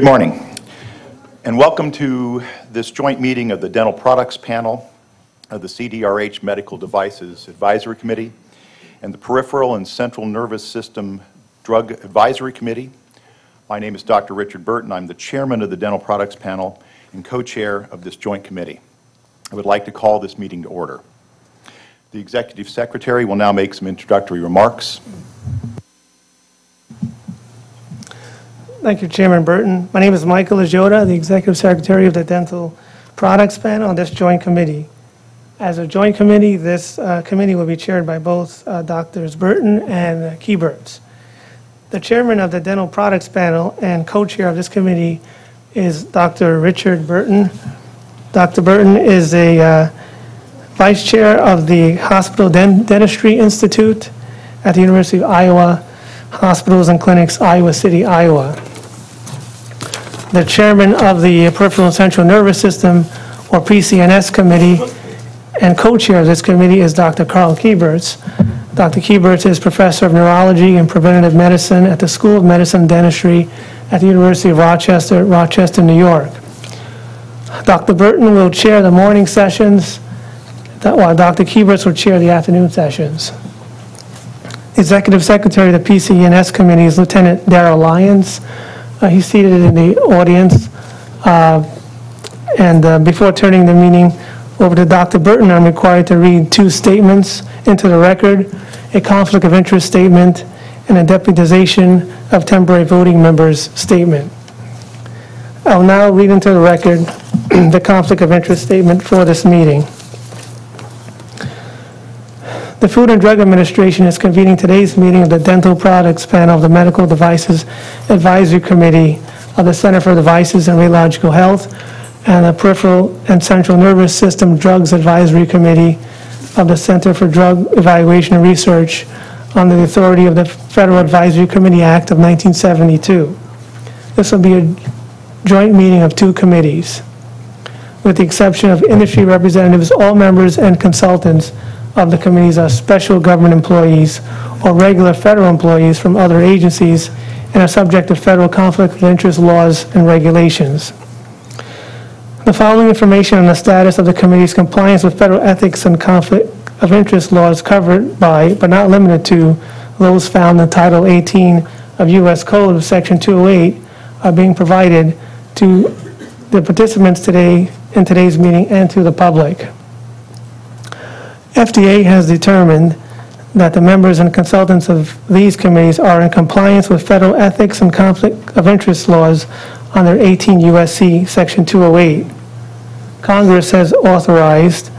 Good morning, and welcome to this joint meeting of the Dental Products Panel of the CDRH Medical Devices Advisory Committee and the Peripheral and Central Nervous System Drug Advisory Committee. My name is Dr. Richard Burton. I'm the chairman of the Dental Products Panel and co-chair of this joint committee. I would like to call this meeting to order. The Executive Secretary will now make some introductory remarks. Thank you, Chairman Burton. My name is Michael Ajota, the Executive Secretary of the Dental Products Panel on this joint committee. As a joint committee, this committee will be chaired by both Drs. Burton and Keyberts. The chairman of the Dental Products Panel and co-chair of this committee is Dr. Richard Burton. Dr. Burton is a vice chair of the Hospital Dentistry Institute at the University of Iowa Hospitals and Clinics, Iowa City, Iowa. The chairman of the Peripheral and Central Nervous System, or PCNS committee, and co-chair of this committee is Dr. Carl Keyberts. Dr. Keyberts is professor of neurology and preventive medicine at the School of Medicine and Dentistry at the University of Rochester, Rochester, New York. Dr. Burton will chair the morning sessions, while Dr. Keyberts will chair the afternoon sessions. The Executive Secretary of the PCNS committee is Lieutenant Darrell Lyons. He's seated in the audience. Before turning the meeting over to Dr. Burton, I'm required to read two statements into the record, a conflict of interest statement and a deputization of temporary voting members statement. I'll now read into the record the conflict of interest statement for this meeting. The Food and Drug Administration is convening today's meeting of the Dental Products Panel of the Medical Devices Advisory Committee of the Center for Devices and Radiological Health and the Peripheral and Central Nervous System Drugs Advisory Committee of the Center for Drug Evaluation and Research under the authority of the Federal Advisory Committee Act of 1972. This will be a joint meeting of two committees. With the exception of industry representatives, all members and consultants of the committees are special government employees or regular federal employees from other agencies and are subject to federal conflict of interest laws and regulations. The following information on the status of the committee's compliance with federal ethics and conflict of interest laws covered by, but not limited to, those found in Title 18 of U.S. Code of Section 208 are being provided to the participants today in today's meeting and to the public. FDA has determined that the members and consultants of these committees are in compliance with federal ethics and conflict of interest laws under 18 U.S.C. Section 208. Congress has authorized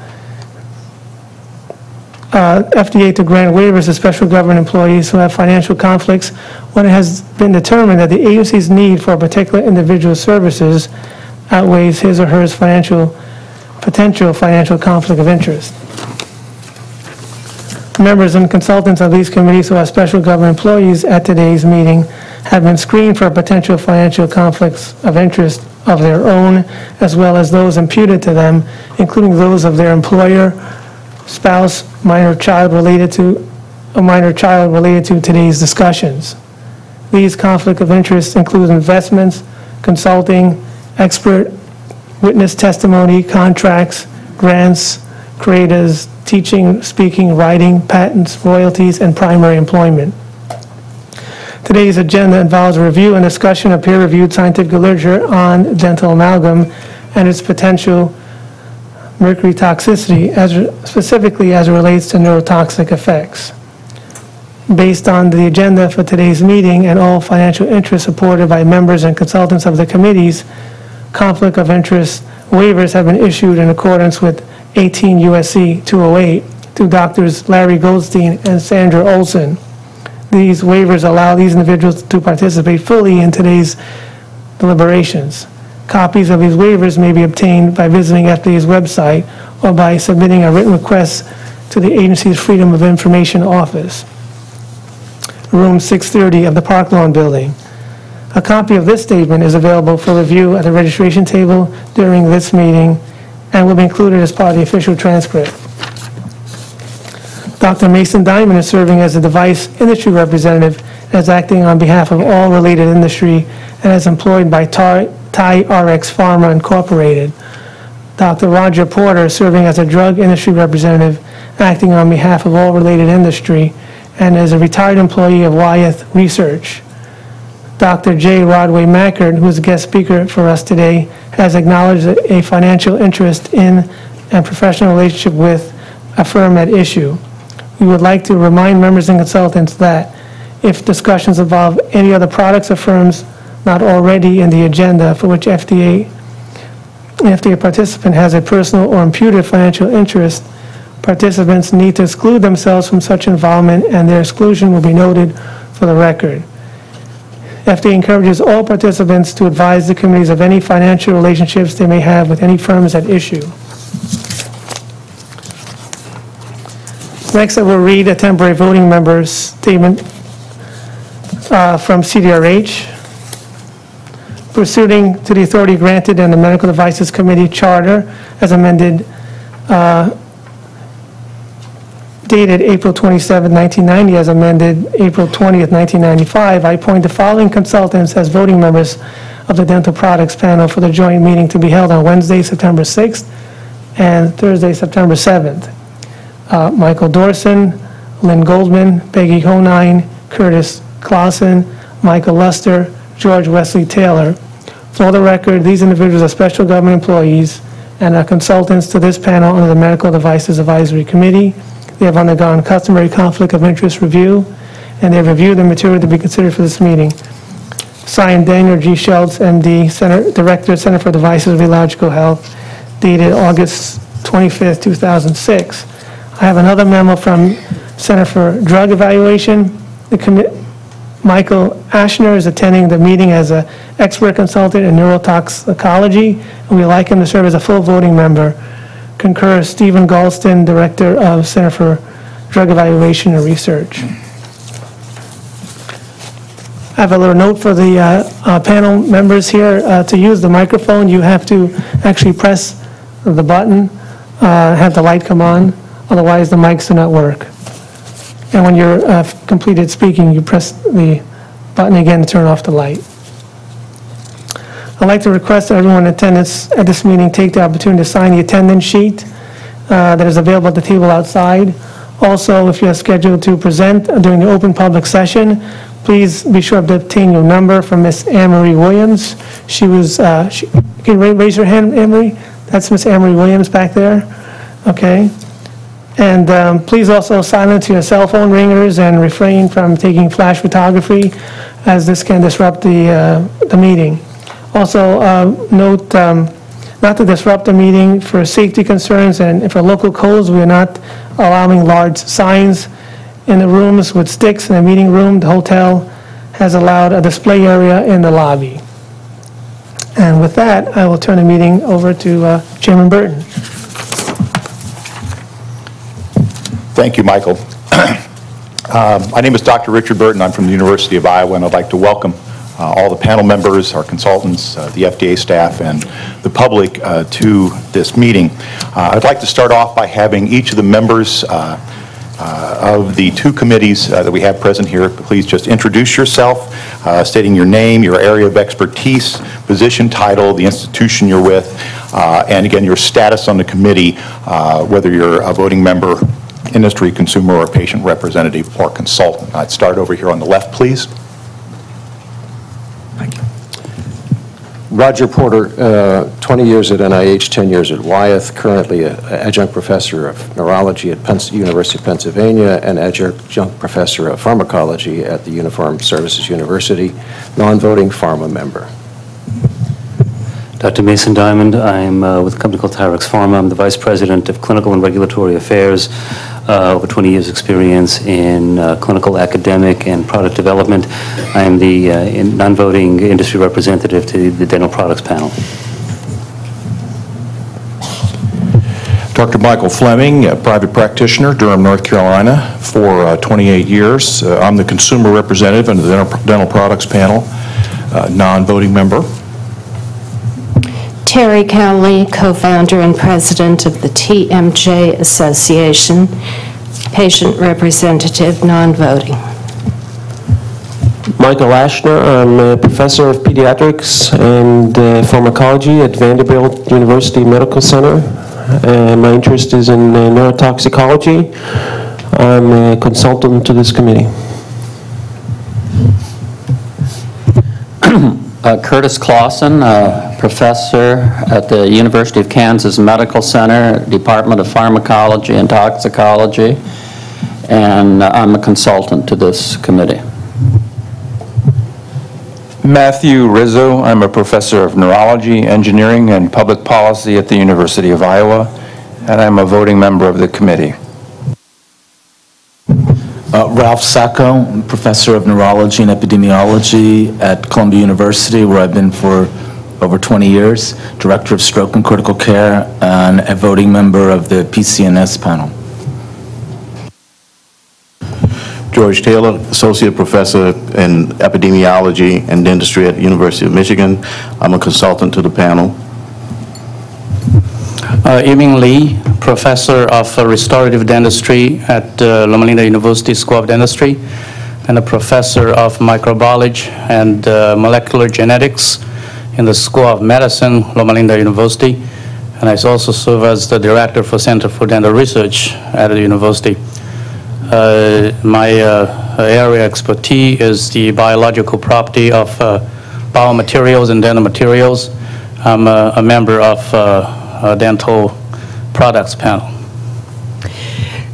FDA to grant waivers to special government employees who have financial conflicts when it has been determined that the agency's need for a particular individual's services outweighs his or her potential financial conflict of interest. Members and consultants of these committees who are special government employees at today's meeting have been screened for potential financial conflicts of interest of their own, as well as those imputed to them, including those of their employer, spouse, minor child related to today's discussions. These conflict of interest include investments, consulting, expert witness testimony, contracts, grants, creators, teaching, speaking, writing, patents, royalties, and primary employment. Today's agenda involves a review and discussion of peer-reviewed scientific literature on dental amalgam and its potential mercury toxicity, specifically as it relates to neurotoxic effects. Based on the agenda for today's meeting and all financial interests supported by members and consultants of the committees, conflict of interest waivers have been issued in accordance with 18 U.S.C. 208 to Drs. Larry Goldstein and Sandra Olson. These waivers allow these individuals to participate fully in today's deliberations. Copies of these waivers may be obtained by visiting FDA's website or by submitting a written request to the agency's Freedom of Information Office, room 630 of the Park Lawn Building. A copy of this statement is available for review at the registration table during this meeting and will be included as part of the official transcript. Dr. Mason Diamond is serving as a device industry representative as acting on behalf of all related industry and as employed by Thai RX Pharma Incorporated. Dr. Roger Porter, serving as a drug industry representative, acting on behalf of all related industry, and is a retired employee of Wyeth Research. Dr. J. Rodway Mackard, who is a guest speaker for us today, has acknowledged a financial interest in and professional relationship with a firm at issue. We would like to remind members and consultants that if discussions involve any other products or firms not already in the agenda for which an FDA participant has a personal or imputed financial interest, participants need to exclude themselves from such involvement, and their exclusion will be noted for the record. FDA encourages all participants to advise the committees of any financial relationships they may have with any firms at issue. Next, I will read a temporary voting member's statement from CDRH. Pursuant to the authority granted in the Medical Devices Committee Charter as amended dated April 27, 1990, as amended April 20th, 1995, I appoint the following consultants as voting members of the Dental Products Panel for the joint meeting to be held on Wednesday, September 6th and Thursday, September 7th. Michael Dorson, Lynn Goldman, Peggy Honine, Curtis Clausen, Michael Luster, George Wesley Taylor. For the record, these individuals are special government employees and are consultants to this panel under the Medical Devices Advisory Committee. They have undergone customary conflict of interest review, and they have reviewed the material to be considered for this meeting. Signed, Daniel G. Schultz, MD, Director, Center for Devices of Radiological Health, dated August 25th, 2006. I have another memo from Center for Drug Evaluation. Michael Ashner is attending the meeting as an expert consultant in neurotoxicology, and we'd like him to serve as a full voting member. Concurs Stephen Galston, Director of Center for Drug Evaluation and Research. I have a little note for the panel members here. To use the microphone, you have to actually press the button, have the light come on, otherwise the mics do not work. And when you're completed speaking, you press the button again to turn off the light. I'd like to request that everyone in attendance at this meeting take the opportunity to sign the attendance sheet that is available at the table outside. Also, if you are scheduled to present during the open public session, please be sure to obtain your number from Miss Anne-Marie Williams. Can you raise your hand, Anne-Marie? That's Miss Anne-Marie Williams back there. Okay. And please also silence your cell phone ringers and refrain from taking flash photography, as this can disrupt the meeting. Also, note not to disrupt the meeting for safety concerns, and for local codes, we are not allowing large signs in the rooms with sticks in the meeting room. The hotel has allowed a display area in the lobby. And with that, I will turn the meeting over to Chairman Burton. Thank you, Michael. My name is Dr. Richard Burton. I'm from the University of Iowa, and I'd like to welcome all the panel members, our consultants, the FDA staff, and the public to this meeting. I'd like to start off by having each of the members of the two committees that we have present here, please just introduce yourself, stating your name, your area of expertise, position, title, the institution you're with, and again, your status on the committee, whether you're a voting member, industry, consumer, or patient representative or consultant. I'd start over here on the left, please. Thank you. Roger Porter, 20 years at NIH, 10 years at Wyeth, currently an adjunct professor of neurology at University of Pennsylvania and adjunct professor of pharmacology at the Uniformed Services University, non-voting pharma member. Dr. Mason Diamond, I'm with a company called Thai RX Pharma. I'm the Vice President of Clinical and Regulatory Affairs, over 20 years experience in clinical, academic, and product development. I am the non-voting industry representative to the Dental Products Panel. Dr. Michael Fleming, a private practitioner, Durham, North Carolina, for 28 years. I'm the consumer representative under the Dental Products Panel, non-voting member. Terry Cowley, co-founder and president of the TMJ Association, patient representative, non-voting. Michael Ashner. I'm a professor of pediatrics and pharmacology at Vanderbilt University Medical Center. My interest is in neurotoxicology. I'm a consultant to this committee. Curtis Clausen, professor at the University of Kansas Medical Center, Department of Pharmacology and Toxicology, and I'm a consultant to this committee. Matthew Rizzo, I'm a professor of neurology, engineering, and public policy at the University of Iowa, and I'm a voting member of the committee. Ralph Sacco, professor of neurology and epidemiology at Columbia University, where I've been for over 20 years, director of stroke and critical care, and a voting member of the PCNS panel. George Taylor, associate professor in epidemiology and dentistry at the University of Michigan. I'm a consultant to the panel. Yiming Lee, professor of restorative dentistry at Loma Linda University School of Dentistry, and a professor of microbiology and molecular genetics in the School of Medicine, Loma Linda University. And I also serve as the director for Center for Dental Research at the university. My area of expertise is the biological property of biomaterials and dental materials. I'm a member of dental products panel.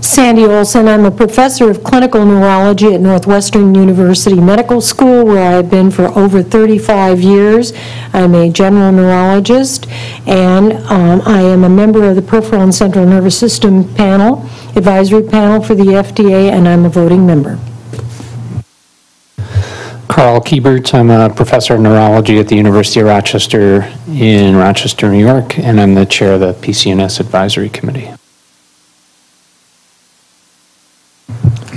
Sandy Olson, I'm a professor of clinical neurology at Northwestern University Medical School, where I've been for over 35 years. I'm a general neurologist, and I am a member of the Peripheral and Central Nervous System panel, advisory panel for the FDA, and I'm a voting member. Carl Kiebert, I'm a professor of neurology at the University of Rochester in Rochester, New York, and I'm the chair of the PCNS Advisory Committee.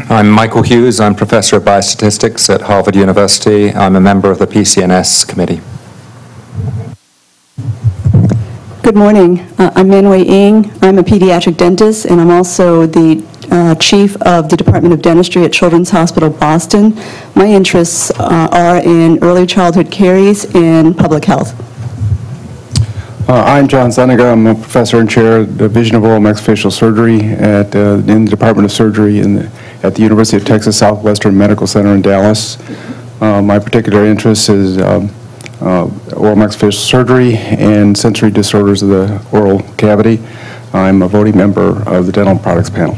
I'm Michael Hughes. I'm professor of biostatistics at Harvard University. I'm a member of the PCNS committee. Good morning. I'm Manwei Ng. I'm a pediatric dentist, and I'm also the chief of the Department of Dentistry at Children's Hospital Boston. My interests are in early childhood caries and public health. I'm John Zuniga. I'm a professor and chair of the Division of Oral and Maxillofacial Surgery in the Department of Surgery at the University of Texas Southwestern Medical Center in Dallas. My particular interest is oral maxillofacial surgery and sensory disorders of the oral cavity. I'm a voting member of the Dental Products Panel.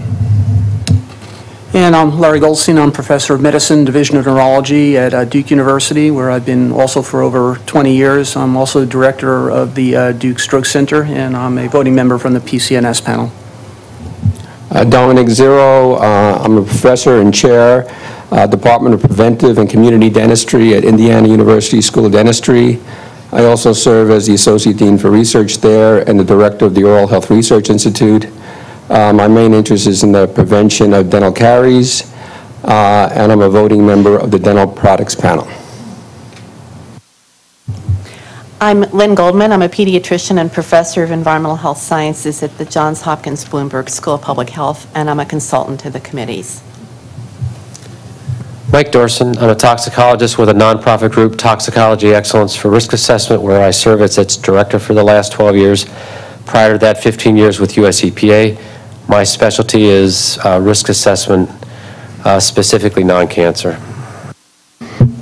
And I'm Larry Goldstein. I'm professor of medicine, Division of Neurology at Duke University, where I've been also for over 20 years. I'm also director of the Duke Stroke Center, and I'm a voting member from the PCNS panel. Dominic Zero, I'm a professor and chair, Department of Preventive and Community Dentistry at Indiana University School of Dentistry. I also serve as the Associate Dean for Research there and the Director of the Oral Health Research Institute. My main interest is in the prevention of dental caries, and I'm a voting member of the Dental Products Panel. I'm Lynn Goldman. I'm a pediatrician and professor of environmental health sciences at the Johns Hopkins Bloomberg School of Public Health, and I'm a consultant to the committees. Mike Dorson, I'm a toxicologist with a nonprofit group, Toxicology Excellence for Risk Assessment, where I serve as its director for the last 12 years. Prior to that, 15 years with US EPA. My specialty is risk assessment, specifically non-cancer.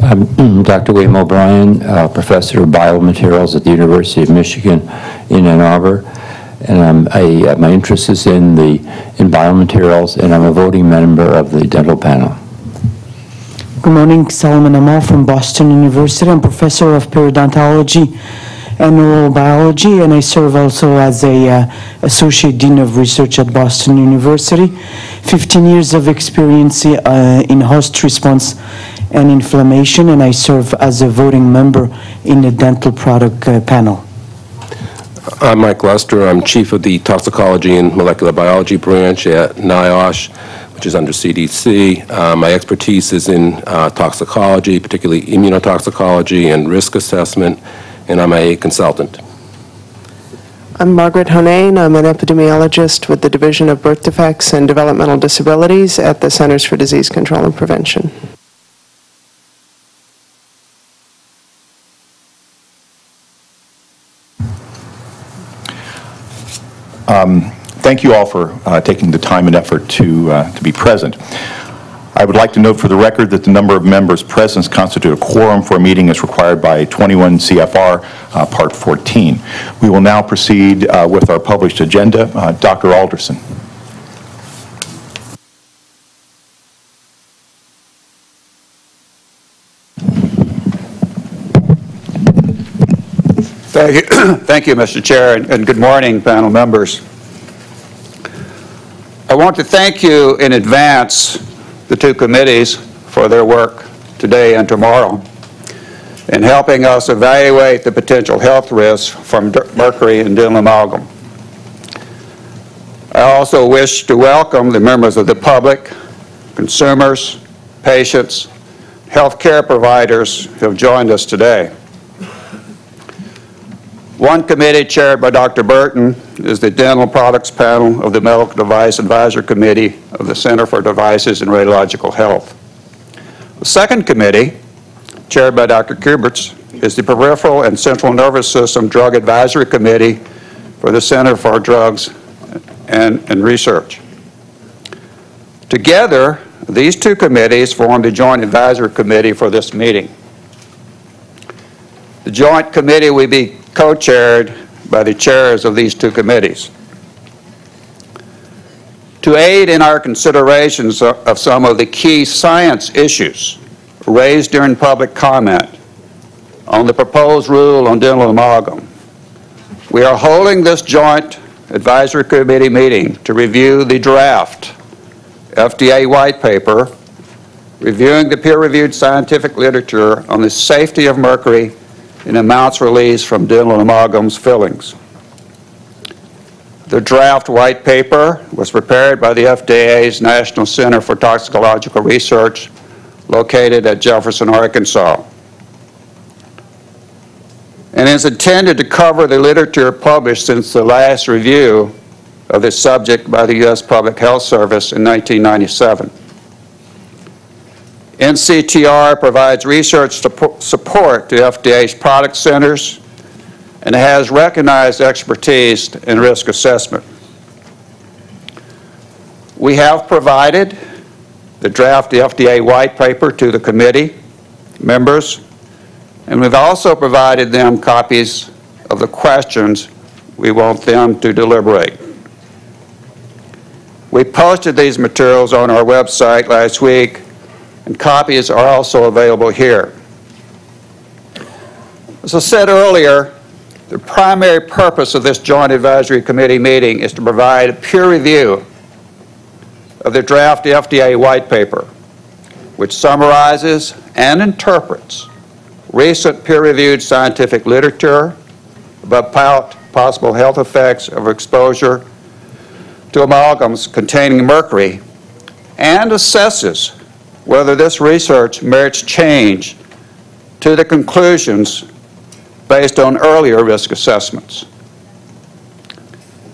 I'm Dr. William O'Brien, professor of biomaterials at the University of Michigan in Ann Arbor, and my interest is in biomaterials, and I'm a voting member of the dental panel. Good morning, Solomon Amal from Boston University. I'm professor of periodontology and oral biology, and I serve also as a associate dean of research at Boston University. 15 years of experience in host response and inflammation, and I serve as a voting member in the dental product panel. I'm Mike Lester. I'm chief of the toxicology and molecular biology branch at NIOSH, which is under CDC. My expertise is in toxicology, particularly immunotoxicology and risk assessment, and I'm a consultant. I'm Margaret Honane. I'm an epidemiologist with the Division of Birth Defects and Developmental Disabilities at the Centers for Disease Control and Prevention. Thank you all for taking the time and effort to be present. I would like to note for the record that the number of members present constitute a quorum for a meeting as required by 21 CFR Part 14. We will now proceed with our published agenda. Dr. Alderson. Thank you, Mr. Chair, and good morning, panel members. I want to thank you in advance, the two committees, for their work today and tomorrow in helping us evaluate the potential health risks from mercury in dental amalgam. I also wish to welcome the members of the public, consumers, patients, healthcare providers who have joined us today. One committee chaired by Dr. Burton is the Dental Products Panel of the Medical Device Advisory Committee of the Center for Devices and Radiological Health. The second committee, chaired by Dr. Kuberts, is the Peripheral and Central Nervous System Drug Advisory Committee for the Center for Drugs and Research. Together, these two committees form the Joint Advisory Committee for this meeting. The Joint Committee will be co-chaired by the chairs of these two committees. To aid in our considerations of some of the key science issues raised during public comment on the proposed rule on dental amalgam, we are holding this Joint Advisory Committee meeting to review the draft FDA white paper reviewing the peer-reviewed scientific literature on the safety of mercury in amounts released from dental amalgams fillings. The draft white paper was prepared by the FDA's National Center for Toxicological Research located at Jefferson, Arkansas, and is intended to cover the literature published since the last review of this subject by the U.S. Public Health Service in 1997. NCTR provides research support to FDA's product centers and has recognized expertise in risk assessment. We have provided the draft FDA white paper to the committee members, and we've also provided them copies of the questions we want them to deliberate. We posted these materials on our website last week, and copies are also available here. As I said earlier, the primary purpose of this Joint Advisory Committee meeting is to provide a peer review of the draft FDA white paper, which summarizes and interprets recent peer-reviewed scientific literature about possible health effects of exposure to amalgams containing mercury and assesses whether this research merits change to the conclusions based on earlier risk assessments.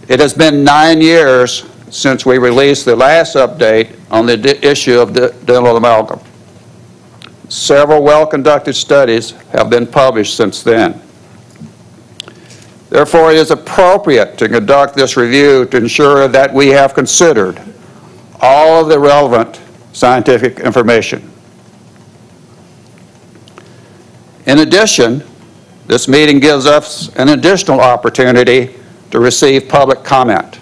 It has been 9 years since we released the last update on the issue of dental amalgam. Several well-conducted studies have been published since then. Therefore, it is appropriate to conduct this review to ensure that we have considered all of the relevant scientific information. In addition, this meeting gives us an additional opportunity to receive public comment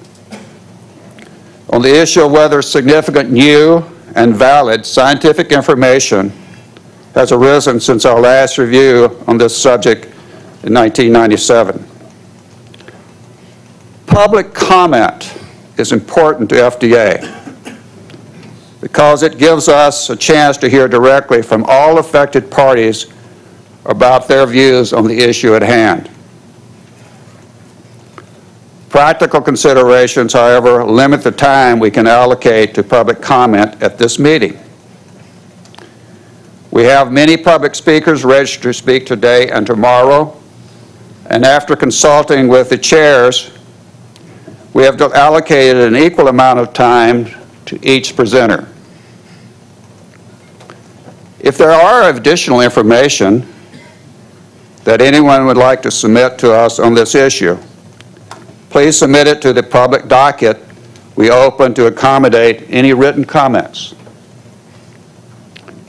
on the issue of whether significant new and valid scientific information has arisen since our last review on this subject in 1997. Public comment is important to FDA because it gives us a chance to hear directly from all affected parties about their views on the issue at hand. Practical considerations, however, limit the time we can allocate to public comment at this meeting. We have many public speakers registered to speak today and tomorrow, and after consulting with the chairs, we have allocated an equal amount of time to each presenter. If there are additional information that anyone would like to submit to us on this issue, Please submit it to the public docket we open to accommodate any written comments.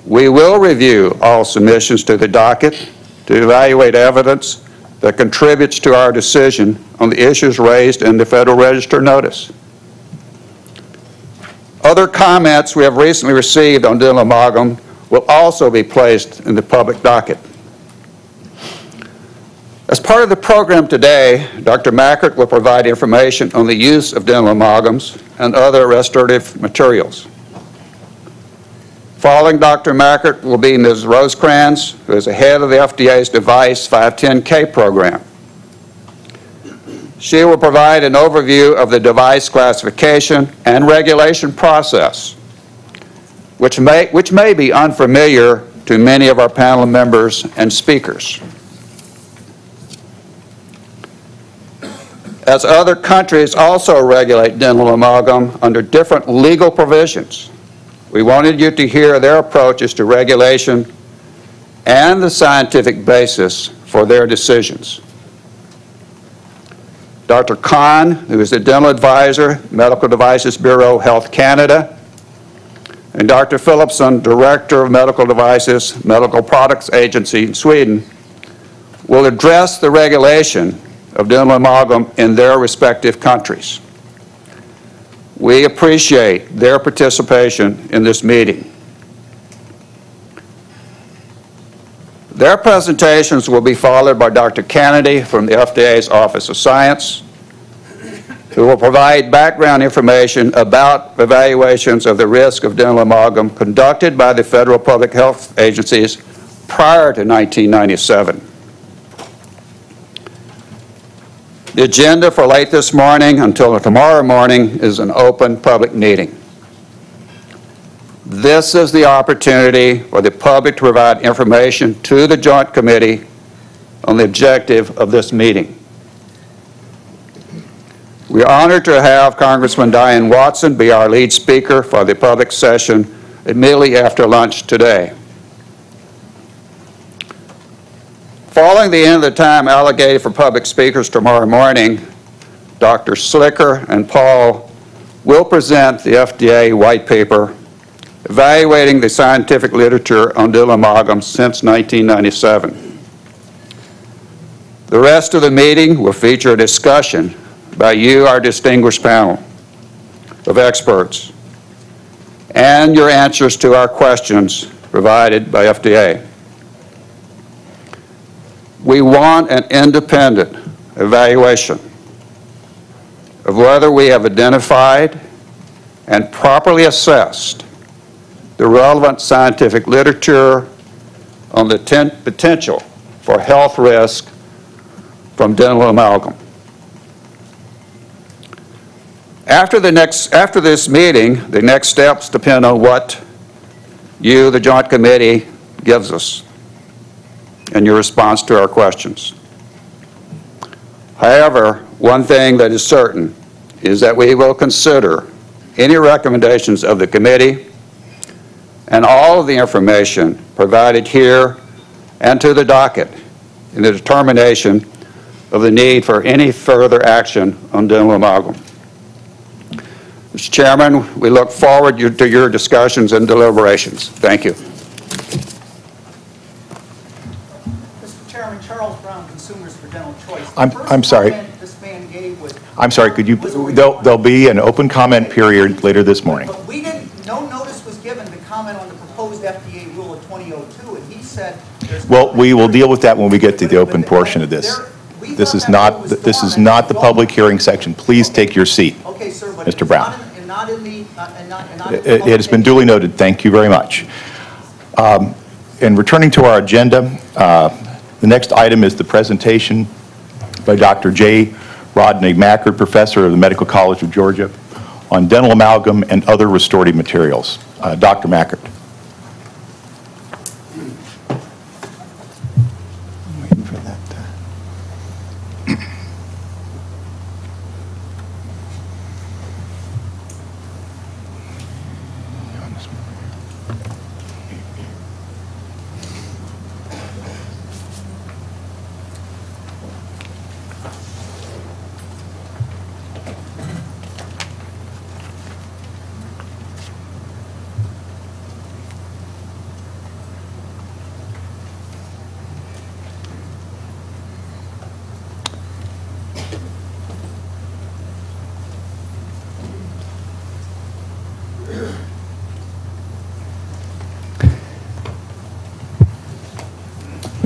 We will review all submissions to the docket to evaluate evidence that contributes to our decision on the issues raised in the Federal Register notice. Other comments we have recently received on dental amalgam will also be placed in the public docket. As part of the program today, Dr. Mackert will provide information on the use of dental amalgams and other restorative materials. Following Dr. Mackert will be Ms. Rosecrans, who is the head of the FDA's Device 510K program. She will provide an overview of the device classification and regulation process, which may be unfamiliar to many of our panel members and speakers. As other countries also regulate dental amalgam under different legal provisions, we wanted you to hear their approaches to regulation and the scientific basis for their decisions. Dr. Kahn, who is the Dental Advisor, Medical Devices Bureau, Health Canada, and Dr. Philipson, Director of Medical Devices, Medical Products Agency in Sweden, will address the regulation of dental amalgam in their respective countries. We appreciate their participation in this meeting. Their presentations will be followed by Dr. Kennedy from the FDA's Office of Science, who will provide background information about evaluations of the risk of dental amalgam conducted by the federal public health agencies prior to 1997. The agenda for late this morning until tomorrow morning is an open public meeting. This is the opportunity for the public to provide information to the Joint Committee on the objective of this meeting. We are honored to have Congressman Diane Watson be our lead speaker for the public session immediately after lunch today. Following the end of the time allocated for public speakers tomorrow morning, Dr. Slicker and Paul will present the FDA white paper evaluating the scientific literature on dental amalgam since 1997. The rest of the meeting will feature a discussion by you, our distinguished panel of experts, and your answers to our questions provided by FDA. We want an independent evaluation of whether we have identified and properly assessed the relevant scientific literature on the potential for health risk from dental amalgam. After this meeting, the next steps depend on what you, the Joint Committee, gives us and your response to our questions. However, one thing that is certain is that we will consider any recommendations of the committee and all of the information provided here and to the docket in the determination of the need for any further action on dental amalgam. Mr. Chairman, we look forward to your discussions and deliberations. Thank you. I'm sorry. I'm sorry, could you, there'll be an open comment period later this morning. But we didn't, no notice was given to comment on the proposed FDA rule of 2002, and he said there's... Well, we will deal with that when we get to the open portion of this. This is not the public hearing section. Please take your seat, okay, sir, but Mr. Brown. not in the... It has been duly noted. Thank you very much. In returning to our agenda, the next item is the presentation by Dr. J. Rodney Mackert, Professor of the Medical College of Georgia, on dental amalgam and other restorative materials. Dr. Mackert.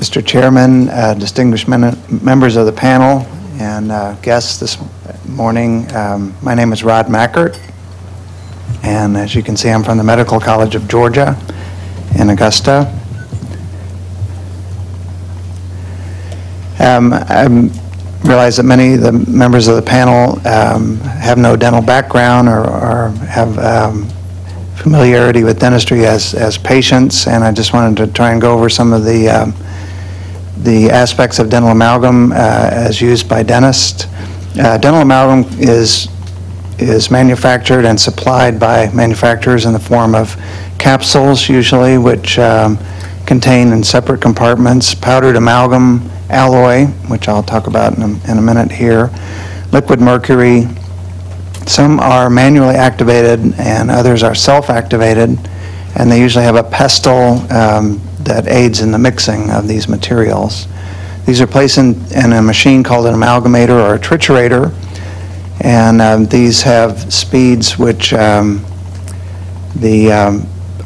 Mr. Chairman, distinguished members of the panel, and guests this morning, my name is Rod Mackert, and as you can see, I'm from the Medical College of Georgia in Augusta. I realize that many of the members of the panel have no dental background or have familiarity with dentistry as patients, and I just wanted to try and go over some of the aspects of dental amalgam as used by dentists. Dental amalgam is manufactured and supplied by manufacturers in the form of capsules, usually, which contain in separate compartments powdered amalgam, alloy, which I'll talk about in a minute here, liquid mercury. Some are manually activated and others are self-activated, and they usually have a pestle that aids in the mixing of these materials. These are placed in a machine called an amalgamator or a triturator, and these have speeds which the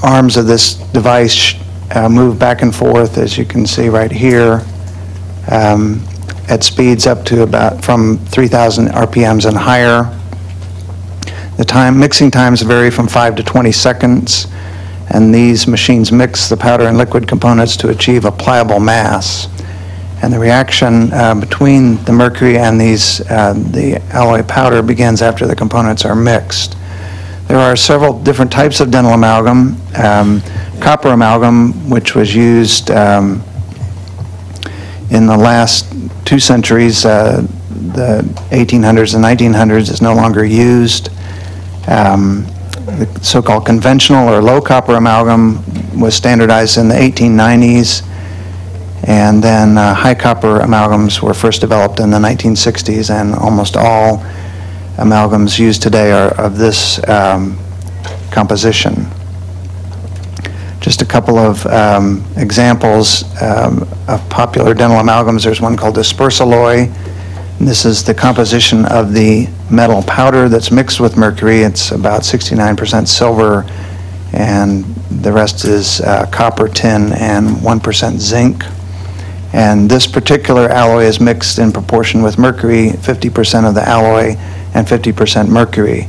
arms of this device move back and forth, as you can see right here, at speeds up to about from 3,000 RPMs and higher. The mixing times vary from 5 to 20 seconds, and these machines mix the powder and liquid components to achieve a pliable mass. And the reaction between the mercury and the alloy powder begins after the components are mixed. There are several different types of dental amalgam. Copper amalgam, which was used in the last 2 centuries, the 1800s and 1900s, is no longer used. The so-called conventional or low copper amalgam was standardized in the 1890s, and then high copper amalgams were first developed in the 1960s, and almost all amalgams used today are of this composition. Just a couple of examples of popular dental amalgams. There's one called dispersalloy. This is the composition of the metal powder that's mixed with mercury. It's about 69% silver, and the rest is copper, tin, and 1% zinc. And this particular alloy is mixed in proportion with mercury, 50% of the alloy and 50% mercury.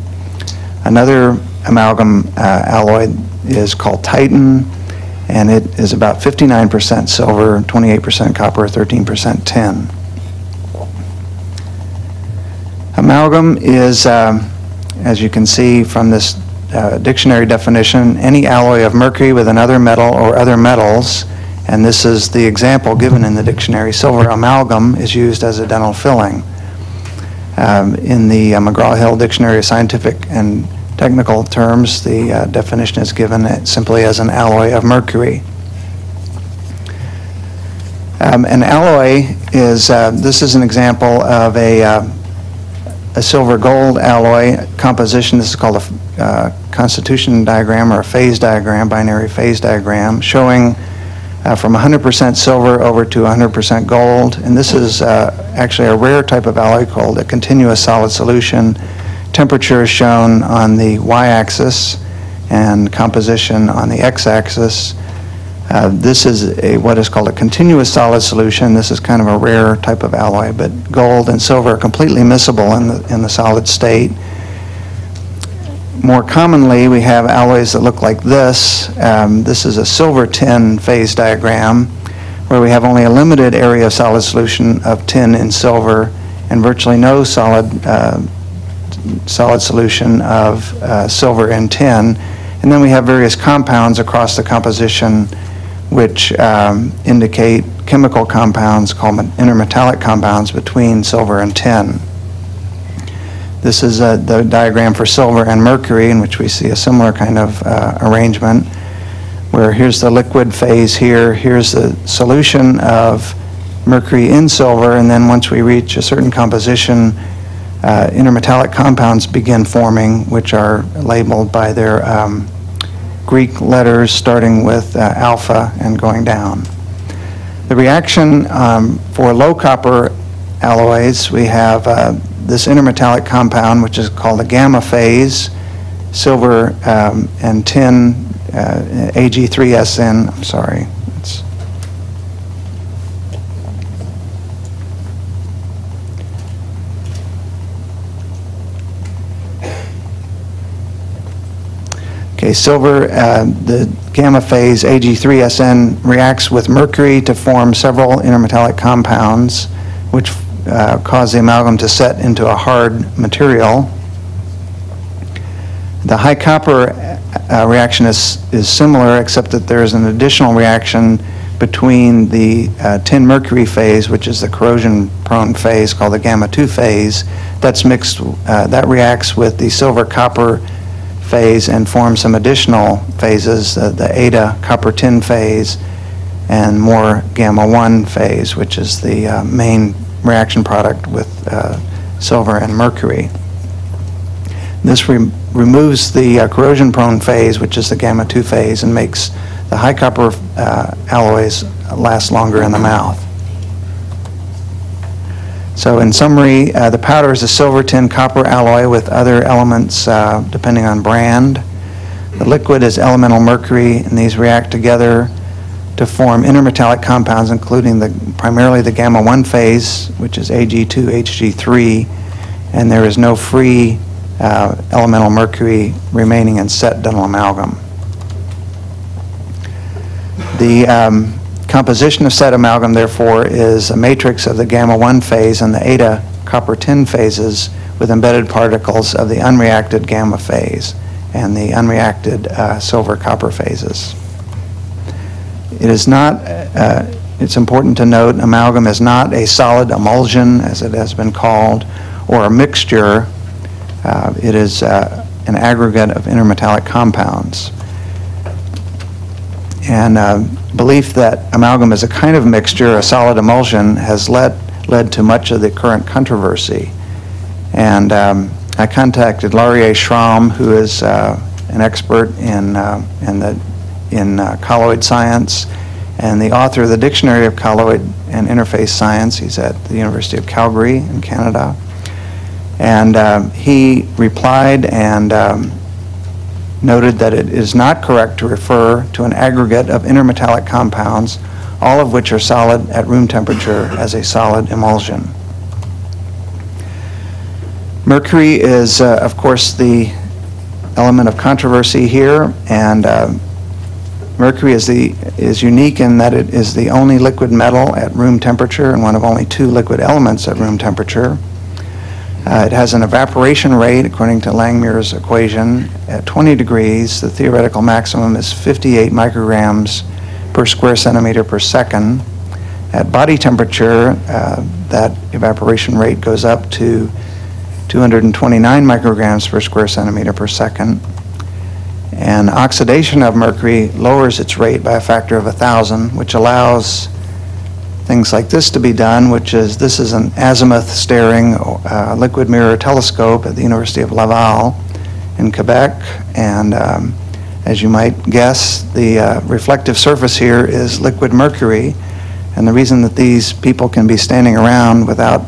Another amalgam alloy is called Titan, and it is about 59% silver, 28% copper, 13% tin. Amalgam is, as you can see from this dictionary definition, any alloy of mercury with another metal or other metals, and this is the example given in the dictionary. Silver amalgam is used as a dental filling. In the McGraw-Hill Dictionary of Scientific and Technical Terms, the definition is given simply as an alloy of mercury. An alloy is, this is an example of a silver gold alloy composition. This is called a constitution diagram or a phase diagram, binary phase diagram, showing from 100% silver over to 100% gold. And this is actually a rare type of alloy called a continuous solid solution. Temperature is shown on the y-axis and composition on the x-axis. This is what is called a continuous solid solution. This is kind of a rare type of alloy, but gold and silver are completely miscible in the solid state. More commonly, we have alloys that look like this. This is a silver tin phase diagram, where we have only a limited area of solid solution of tin and silver, and virtually no solid solution of silver and tin. And then we have various compounds across the composition which indicate chemical compounds called intermetallic compounds between silver and tin. This is the diagram for silver and mercury, in which we see a similar kind of arrangement, where here's the liquid phase here, here's the solution of mercury in silver, and then once we reach a certain composition, intermetallic compounds begin forming, which are labeled by their Greek letters starting with alpha and going down. The reaction for low copper alloys, we have this intermetallic compound, which is called a gamma phase, silver and tin, Ag3SN, I'm sorry. Okay, silver, the gamma phase Ag3SN reacts with mercury to form several intermetallic compounds, which cause the amalgam to set into a hard material. The high copper reaction is similar, except that there is an additional reaction between the tin mercury phase, which is the corrosion prone phase called the gamma 2 phase. That's mixed, that reacts with the silver copper phase and forms some additional phases, the eta copper tin phase and more gamma 1 phase, which is the main reaction product with silver and mercury. This removes the corrosion prone phase, which is the gamma 2 phase, and makes the high copper alloys last longer in the mouth. So in summary, the powder is a silver tin copper alloy with other elements depending on brand. The liquid is elemental mercury, and these react together to form intermetallic compounds, including primarily the gamma 1 phase, which is Ag2Hg3, and there is no free elemental mercury remaining in set dental amalgam. The composition of set amalgam, therefore, is a matrix of the gamma 1 phase and the eta copper tin phases with embedded particles of the unreacted gamma phase and the unreacted silver copper phases. It is not, it's important to note, amalgam is not a solid emulsion, as it has been called, or a mixture. It is an aggregate of intermetallic compounds. And belief that amalgam is a kind of mixture, a solid emulsion, has led to much of the current controversy. And I contacted Laurier Schramm, who is an expert in colloid science and the author of the Dictionary of Colloid and Interface Science. He's at the University of Calgary in Canada. And he replied and noted that it is not correct to refer to an aggregate of intermetallic compounds, all of which are solid at room temperature, as a solid emulsion. Mercury is, of course, the element of controversy here, and mercury is unique in that it is the only liquid metal at room temperature and one of only two liquid elements at room temperature. It has an evaporation rate, according to Langmuir's equation, at 20 degrees. The theoretical maximum is 58 micrograms per square centimeter per second. At body temperature, that evaporation rate goes up to 229 micrograms per square centimeter per second. And oxidation of mercury lowers its rate by a factor of 1,000, which allows things like this to be done, which is, this is an azimuth staring liquid mirror telescope at the University of Laval in Quebec. And as you might guess, the reflective surface here is liquid mercury. And the reason that these people can be standing around without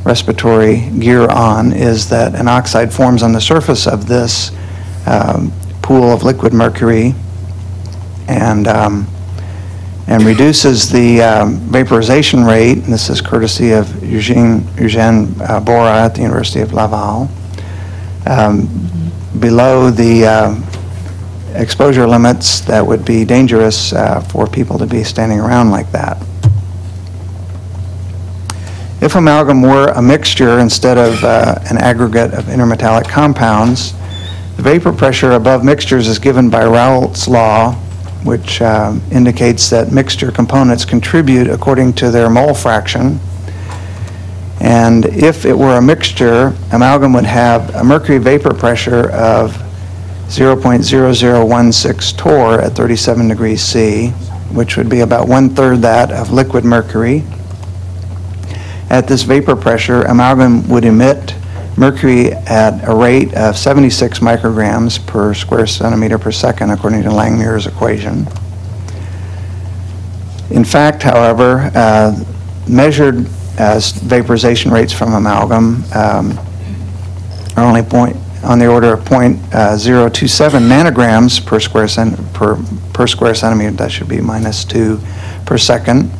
respiratory gear on is that an oxide forms on the surface of this pool of liquid mercury and reduces the vaporization rate. And this is courtesy of Eugène Bora at the University of Laval, below the exposure limits that would be dangerous for people to be standing around like that. If amalgam were a mixture instead of an aggregate of intermetallic compounds, the vapor pressure above mixtures is given by Raoult's law, which indicates that mixture components contribute according to their mole fraction. And if it were a mixture, amalgam would have a mercury vapor pressure of 0.0016 torr at 37 degrees C, which would be about 1/3 that of liquid mercury. At this vapor pressure, amalgam would emit mercury at a rate of 76 micrograms per square centimeter per second, according to Langmuir's equation. In fact, however, measured as vaporization rates from amalgam are only on the order of 0.027 nanograms per square centimeter. That should be -2 per second.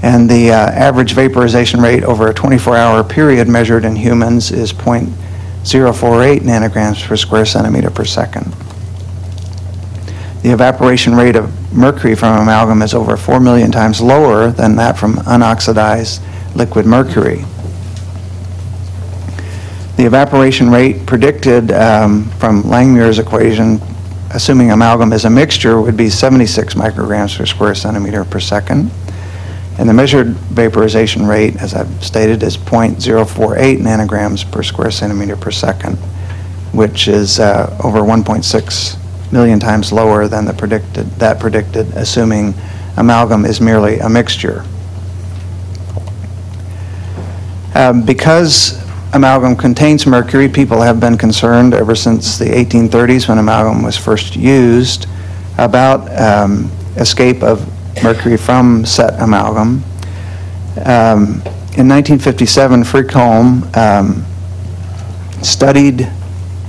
And the average vaporization rate over a 24-hour period measured in humans is 0.048 nanograms per square centimeter per second. The evaporation rate of mercury from amalgam is over 4 million times lower than that from unoxidized liquid mercury. The evaporation rate predicted from Langmuir's equation, assuming amalgam is a mixture, would be 76 micrograms per square centimeter per second. And the measured vaporization rate, as I've stated, is 0.048 nanograms per square centimeter per second, which is over 1.6 million times lower than the predicted, assuming amalgam is merely a mixture. Because amalgam contains mercury, people have been concerned ever since the 1830s when amalgam was first used about escape of mercury from set amalgam. In 1957, Frickholm studied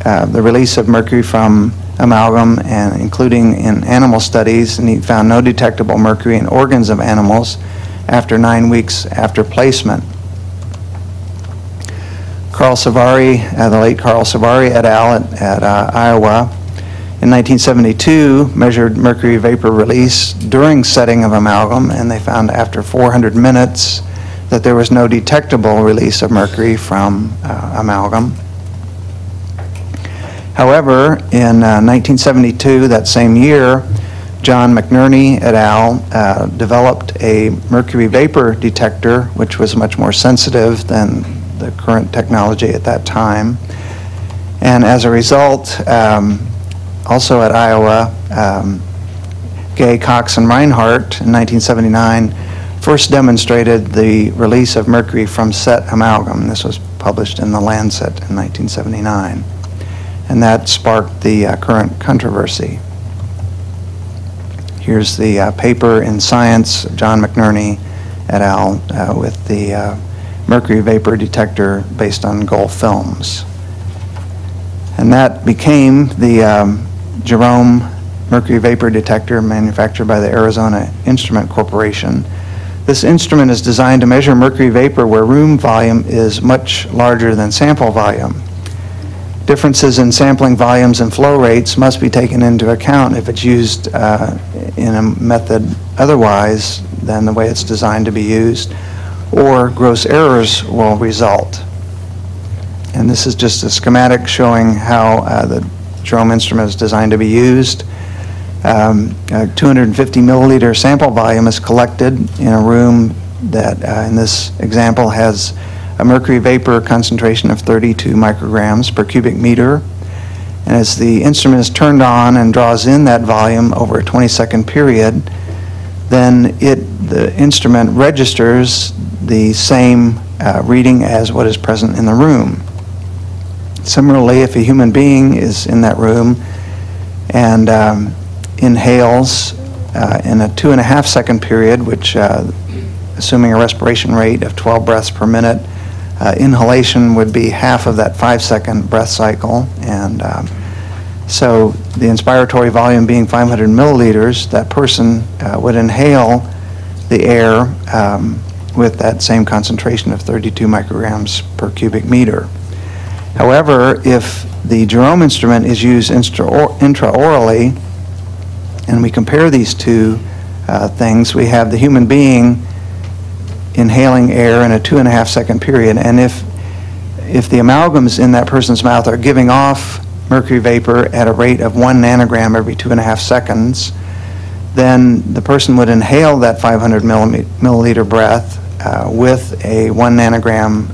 the release of mercury from amalgam, and including in animal studies, and he found no detectable mercury in organs of animals after 9 weeks after placement. Carl Savary, the late Carl Savary et al. at Iowa, in 1972 measured mercury vapor release during setting of amalgam, and they found after 400 minutes that there was no detectable release of mercury from amalgam. However, in 1972, that same year, John McNerney et al. Developed a mercury vapor detector, which was much more sensitive than the current technology at that time. And as a result, also at Iowa, Gay, Cox, and Reinhardt in 1979 first demonstrated the release of mercury from set amalgam. This was published in The Lancet in 1979. And that sparked the current controversy. Here's the paper in Science, John McNerney et al. With the mercury vapor detector based on Gulf films. And that became the Jerome mercury vapor detector manufactured by the Arizona Instrument Corporation. This instrument is designed to measure mercury vapor where room volume is much larger than sample volume. Differences in sampling volumes and flow rates must be taken into account if it's used in a method otherwise than the way it's designed to be used, or gross errors will result. And this is just a schematic showing how the Jerome instrument is designed to be used. A 250 milliliter sample volume is collected in a room that, in this example, has a mercury vapor concentration of 32 micrograms per cubic meter. And as the instrument is turned on and draws in that volume over a 20-second period, then the instrument registers the same reading as what is present in the room. Similarly, if a human being is in that room and inhales in a 2.5-second period, which, assuming a respiration rate of 12 breaths per minute, inhalation would be half of that 5-second breath cycle. And so the inspiratory volume being 500 milliliters, that person would inhale the air with that same concentration of 32 micrograms per cubic meter. However, if the Jerome instrument is used intraorally, and we compare these two things, we have the human being inhaling air in a 2.5-second period, and if the amalgams in that person's mouth are giving off mercury vapor at a rate of 1 nanogram every 2.5 seconds, then the person would inhale that 500 milliliter breath with a 1 nanogram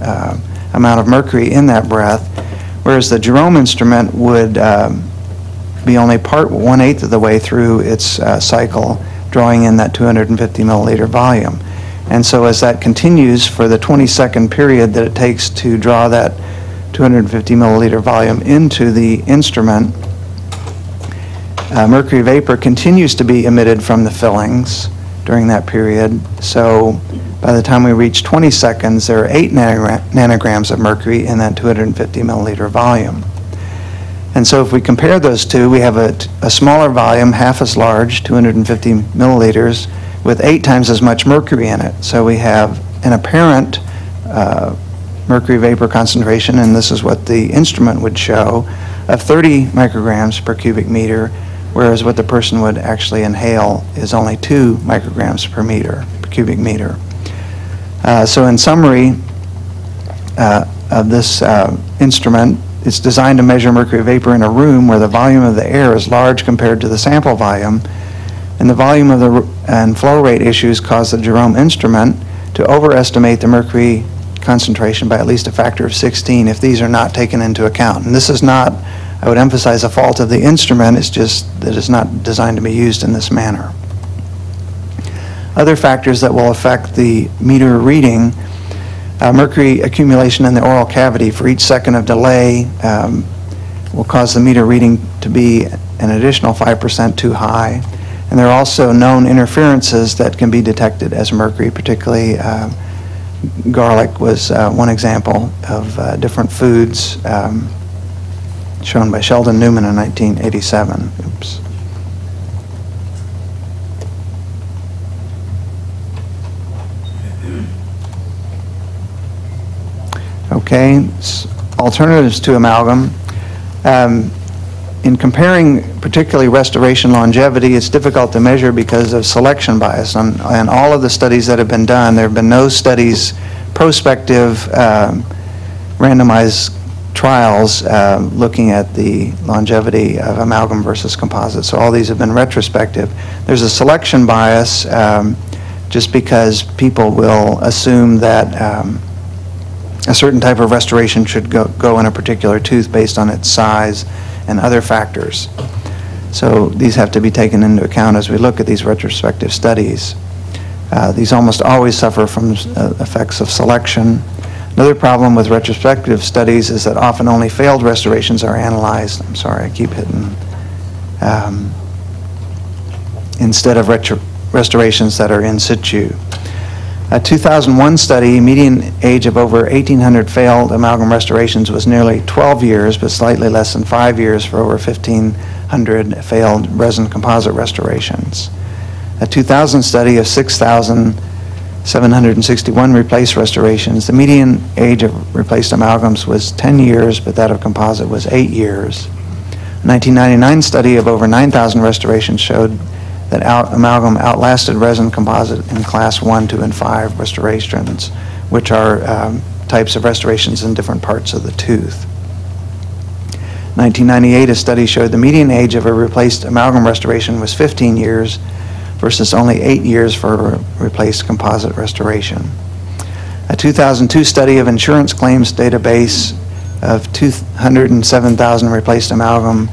amount of mercury in that breath, whereas the Jerome instrument would be only 1/8 of the way through its cycle, drawing in that 250 milliliter volume. And so as that continues for the 20-second period that it takes to draw that 250 milliliter volume into the instrument, mercury vapor continues to be emitted from the fillings during that period. So by the time we reach 20 seconds, there are 8 nanograms of mercury in that 250 milliliter volume. And so if we compare those two, we have a smaller volume, half as large, 250 milliliters, with 8 times as much mercury in it. So we have an apparent mercury vapor concentration, and this is what the instrument would show, of 30 micrograms per cubic meter, whereas what the person would actually inhale is only 2 micrograms per cubic meter. So in summary of this instrument, it's designed to measure mercury vapor in a room where the volume of the air is large compared to the sample volume, and the volume of and flow rate issues cause the Jerome instrument to overestimate the mercury concentration by at least a factor of 16 if these are not taken into account. And this is not, I would emphasize, a fault of the instrument, it's just that it's not designed to be used in this manner. Other factors that will affect the meter reading: mercury accumulation in the oral cavity. For each second of delay will cause the meter reading to be an additional 5% too high. And there are also known interferences that can be detected as mercury, particularly garlic was one example of different foods shown by Sheldon Newman in 1987. Oops. Okay, alternatives to amalgam. In comparing particularly restoration longevity, it's difficult to measure because of selection bias. And all of the studies that have been done, there have been no studies, prospective randomized trials looking at the longevity of amalgam versus composite. So all these have been retrospective. There's a selection bias just because people will assume that a certain type of restoration should go in a particular tooth based on its size and other factors. So these have to be taken into account as we look at these retrospective studies. These almost always suffer from effects of selection. Another problem with retrospective studies is that often only failed restorations are analyzed. I'm sorry, I keep hitting. Instead of restorations that are in situ. A 2001 study, median age of over 1,800 failed amalgam restorations was nearly 12 years, but slightly less than 5 years for over 1,500 failed resin composite restorations. A 2000 study of 6,761 replaced restorations, the median age of replaced amalgams was 10 years, but that of composite was 8 years. A 1999 study of over 9,000 restorations showed that amalgam outlasted resin composite in class 1, 2, and 5 restorations, which are types of restorations in different parts of the tooth. 1998, a study showed the median age of a replaced amalgam restoration was 15 years versus only 8 years for a replaced composite restoration. A 2002 study of insurance claims database of 207,000 replaced amalgam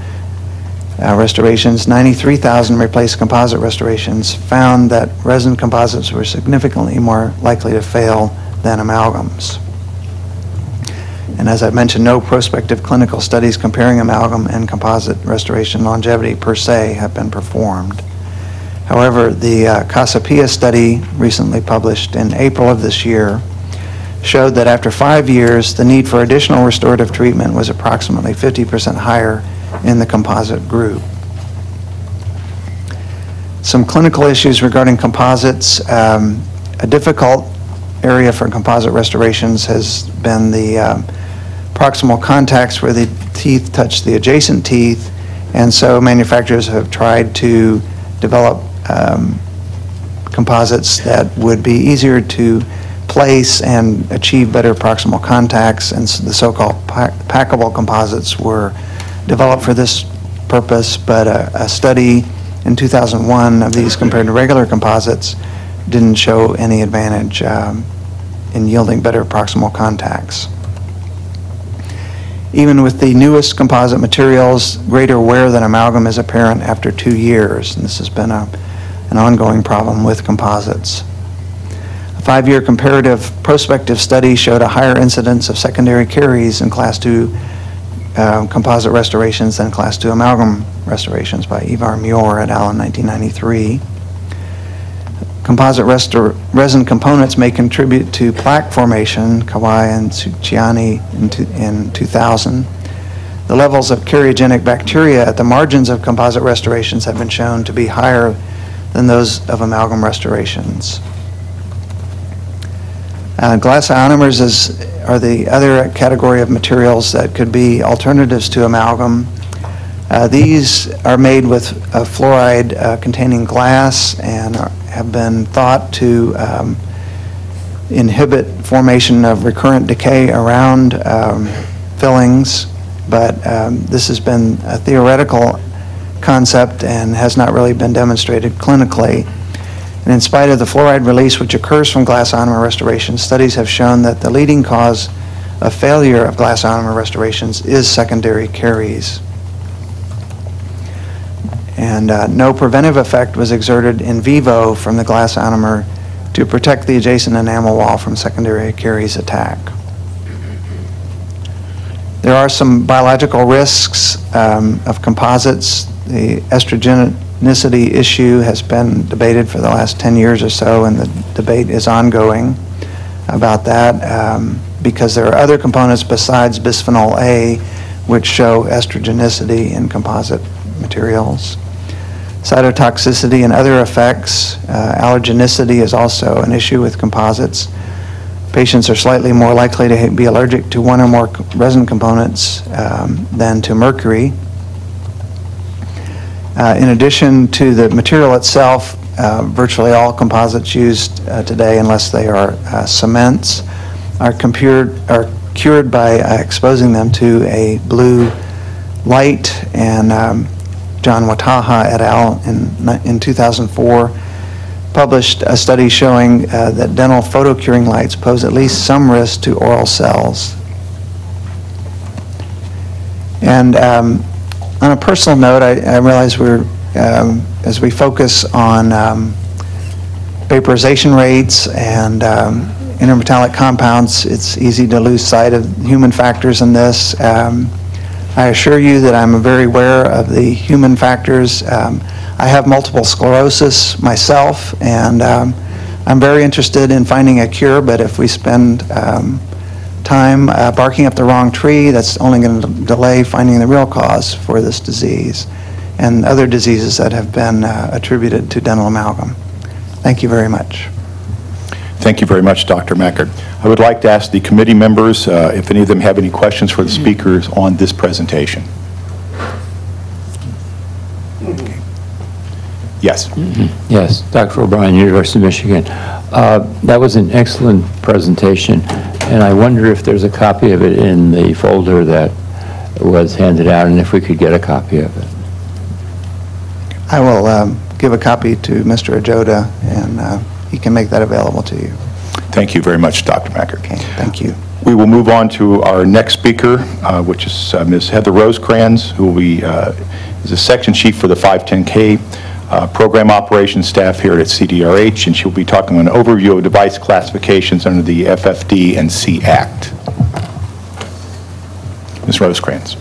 restorations, 93,000 replaced composite restorations, found that resin composites were significantly more likely to fail than amalgams. And as I mentioned, no prospective clinical studies comparing amalgam and composite restoration longevity per se have been performed. However, the Casapia study recently published in April of this year showed that after 5 years, the need for additional restorative treatment was approximately 50% higher in the composite group. Some clinical issues regarding composites. A difficult area for composite restorations has been the proximal contacts where the teeth touch the adjacent teeth, and so manufacturers have tried to develop composites that would be easier to place and achieve better proximal contacts, and the so-called packable composites were developed for this purpose, but a study in 2001 of these compared to regular composites didn't show any advantage in yielding better proximal contacts. Even with the newest composite materials, greater wear than amalgam is apparent after 2 years, and this has been an ongoing problem with composites. A 5-year comparative prospective study showed a higher incidence of secondary caries in Class 2 composite restorations than Class 2 amalgam restorations by Ivar Muir et al. In 1993. Composite resin components may contribute to plaque formation, Kawai and Suchiani in 2000. The levels of cariogenic bacteria at the margins of composite restorations have been shown to be higher than those of amalgam restorations. Glass ionomers is are the other category of materials that could be alternatives to amalgam. These are made with fluoride containing glass and have been thought to inhibit formation of recurrent decay around fillings, but this has been a theoretical concept and has not really been demonstrated clinically. And in spite of the fluoride release which occurs from glass ionomer restoration, studies have shown that the leading cause of failure of glass ionomer restorations is secondary caries. And no preventive effect was exerted in vivo from the glass ionomer to protect the adjacent enamel wall from secondary caries attack. There are some biological risks of composites. The estrogenicity issue has been debated for the last 10 years or so, and the debate is ongoing about that because there are other components besides bisphenol A which show estrogenicity in composite materials. Cytotoxicity and other effects. Allergenicity is also an issue with composites. Patients are slightly more likely to be allergic to one or more resin components than to mercury. In addition to the material itself, virtually all composites used today, unless they are cements, are cured by exposing them to a blue light. And John Wataha et al. in 2004 published a study showing that dental photocuring lights pose at least some risk to oral cells. And on a personal note, I realize we're, as we focus on vaporization rates and intermetallic compounds, it's easy to lose sight of human factors in this. I assure you that I'm very aware of the human factors. I have multiple sclerosis myself, and I'm very interested in finding a cure, but if we spend time barking up the wrong tree, that's only going to delay finding the real cause for this disease and other diseases that have been attributed to dental amalgam. Thank you very much. Thank you very much, Dr. Mackert. I would like to ask the committee members if any of them have any questions for the speakers on this presentation. Okay. Yes. Yes, Dr. O'Brien, University of Michigan. That was an excellent presentation, and I wonder if there's a copy of it in the folder that was handed out, and if we could get a copy of it. I will give a copy to Mr. Ajoda, and he can make that available to you. Thank you very much, Dr. Mackert. Okay, thank you. We will move on to our next speaker, which is Ms. Heather Rosecrans, who will be, is a section chief for the 510K program operations staff here at CDRH, and she'll be talking on an overview of device classifications under the FFD and C Act. Ms. Rosecrans.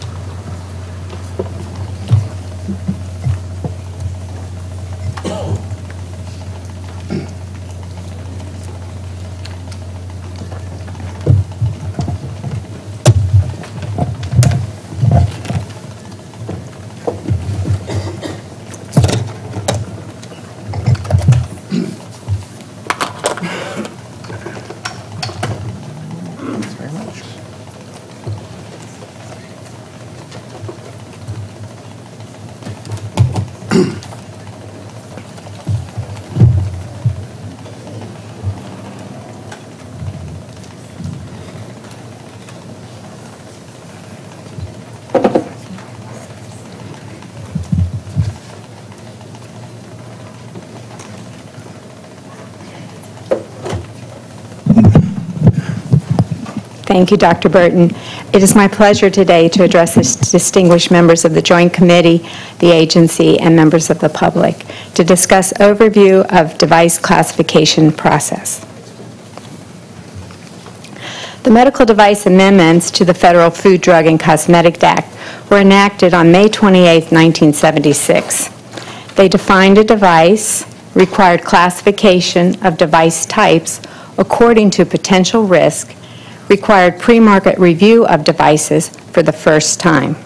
Thank you, Dr. Burton. It is my pleasure today to address the distinguished members of the Joint Committee, the agency, and members of the public to discuss overview of device classification process. The medical device amendments to the Federal Food, Drug, and Cosmetic Act were enacted on May 28, 1976. They defined a device, required classification of device types according to potential risk, required pre-market review of devices for the first time.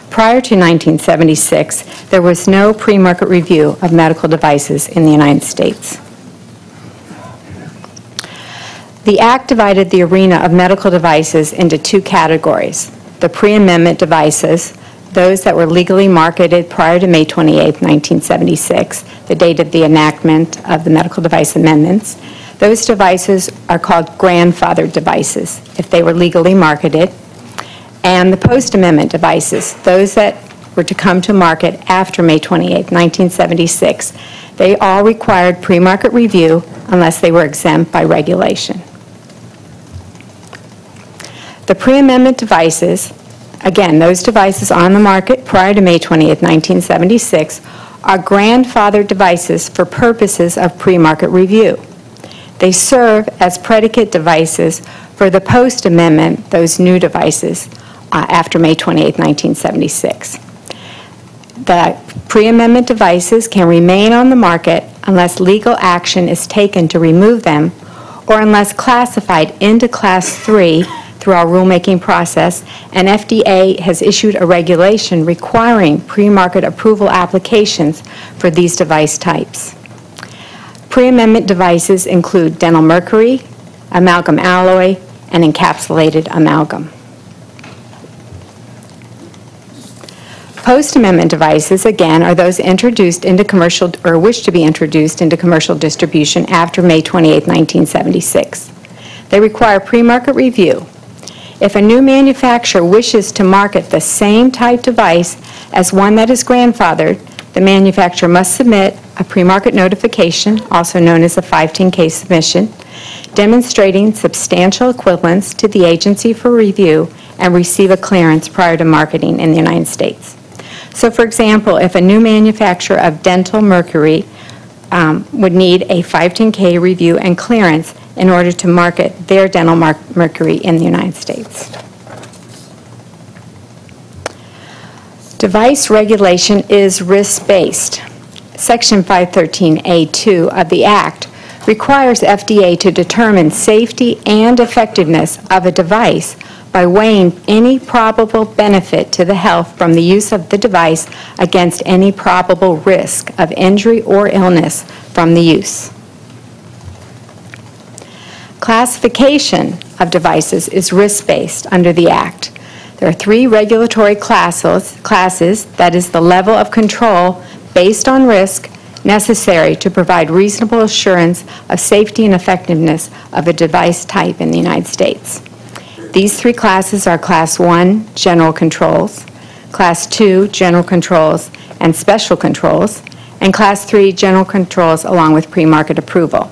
Prior to 1976, there was no pre-market review of medical devices in the United States. The Act divided the arena of medical devices into two categories: the pre-amendment devices, those that were legally marketed prior to May 28, 1976, the date of the enactment of the medical device amendments. Those devices are called grandfathered devices if they were legally marketed. And the post-amendment devices, those that were to come to market after May 28, 1976, they all required pre-market review unless they were exempt by regulation. The pre-amendment devices, again, those devices on the market prior to May 28, 1976, are grandfathered devices for purposes of pre-market review. They serve as predicate devices for the post-amendment, those new devices, after May 28, 1976. The pre-amendment devices can remain on the market unless legal action is taken to remove them or unless classified into Class 3 through our rulemaking process, and FDA has issued a regulation requiring pre-market approval applications for these device types. Pre-amendment devices include dental mercury, amalgam alloy, and encapsulated amalgam. Post-amendment devices, again, are those introduced into commercial or wish to be introduced into commercial distribution after May 28, 1976. They require pre-market review. If a new manufacturer wishes to market the same type device as one that is grandfathered, the manufacturer must submit a pre-market notification, also known as a 510K submission, demonstrating substantial equivalence to the agency for review and receive a clearance prior to marketing in the United States. So, for example, if a new manufacturer of dental mercury would need a 510K review and clearance in order to market their dental mercury in the United States. Device regulation is risk-based. Section 513A2 of the Act requires FDA to determine safety and effectiveness of a device by weighing any probable benefit to the health from the use of the device against any probable risk of injury or illness from the use. Classification of devices is risk-based under the Act. There are three regulatory classes, that is the level of control based on risk necessary to provide reasonable assurance of safety and effectiveness of a device type in the United States. These three classes are Class 1, general controls, Class 2, general controls and special controls, and Class 3, general controls along with pre-market approval.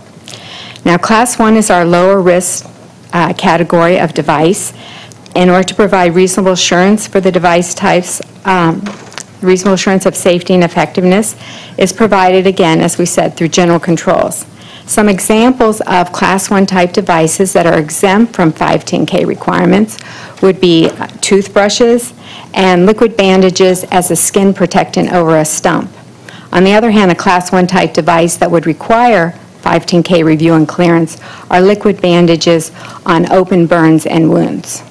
Now, Class 1 is our lower risk category of device. In order to provide reasonable assurance for the device types, reasonable assurance of safety and effectiveness is provided, again, as we said, through general controls. Some examples of Class 1 type devices that are exempt from 510K requirements would be toothbrushes and liquid bandages as a skin protectant over a stump. On the other hand, a Class 1 type device that would require 510K review and clearance are liquid bandages on open burns and wounds.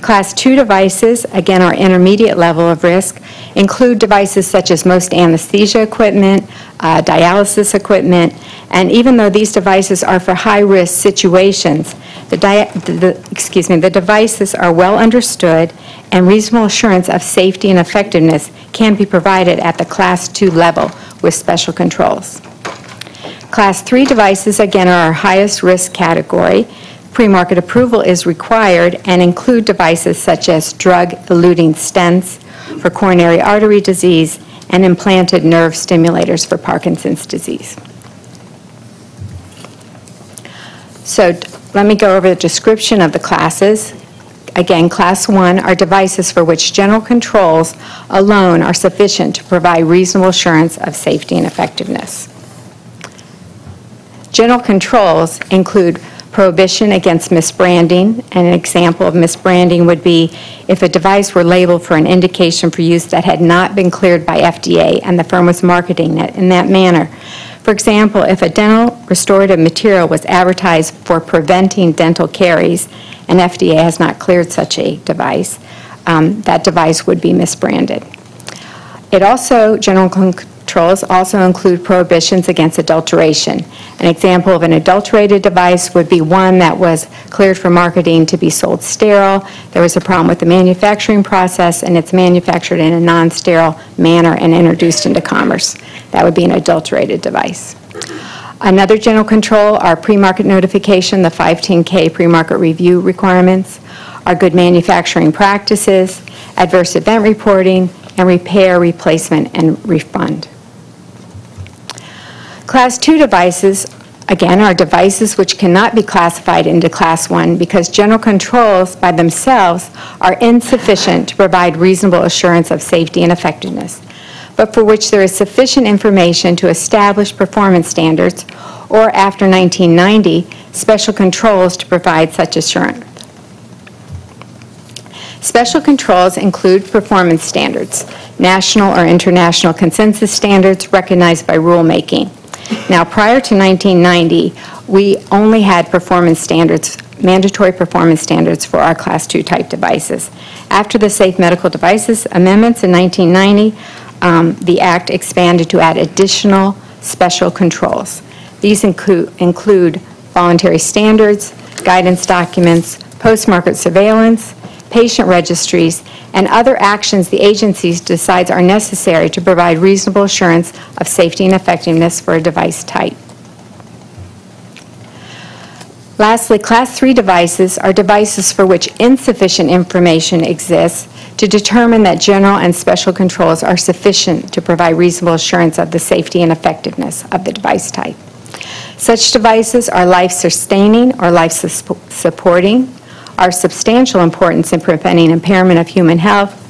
Class 2 devices, again, our intermediate level of risk, include devices such as most anesthesia equipment, dialysis equipment, and even though these devices are for high-risk situations, the devices are well understood and reasonable assurance of safety and effectiveness can be provided at the Class 2 level with special controls. Class 3 devices, again, are our highest risk category. Pre-market approval is required and include devices such as drug-eluting stents for coronary artery disease and implanted nerve stimulators for Parkinson's disease. So let me go over the description of the classes. Again, Class 1 are devices for which general controls alone are sufficient to provide reasonable assurance of safety and effectiveness. General controls include prohibition against misbranding, and an example of misbranding would be if a device were labeled for an indication for use that had not been cleared by FDA and the firm was marketing it in that manner. For example, if a dental restorative material was advertised for preventing dental caries and FDA has not cleared such a device, that device would be misbranded. It also, general controls controls also include prohibitions against adulteration. An example of an adulterated device would be one that was cleared for marketing to be sold sterile. There was a problem with the manufacturing process, and it's manufactured in a non-sterile manner and introduced into commerce. That would be an adulterated device. Another general control are pre-market notification, the 510K pre-market review requirements, are good manufacturing practices, adverse event reporting, and repair, replacement, and refund. Class 2 devices, again, are devices which cannot be classified into Class 1 because general controls by themselves are insufficient to provide reasonable assurance of safety and effectiveness, but for which there is sufficient information to establish performance standards, or after 1990, special controls to provide such assurance. Special controls include performance standards, national or international consensus standards recognized by rulemaking. Now, prior to 1990, we only had performance standards, mandatory performance standards for our Class 2 type devices. After the Safe Medical Devices Amendments in 1990, the Act expanded to add additional special controls. These include voluntary standards, guidance documents, post-market surveillance, patient registries, and other actions the agency decides are necessary to provide reasonable assurance of safety and effectiveness for a device type. Lastly, Class 3 devices are devices for which insufficient information exists to determine that general and special controls are sufficient to provide reasonable assurance of the safety and effectiveness of the device type. Such devices are life-sustaining or life-supporting, are of substantial importance in preventing impairment of human health,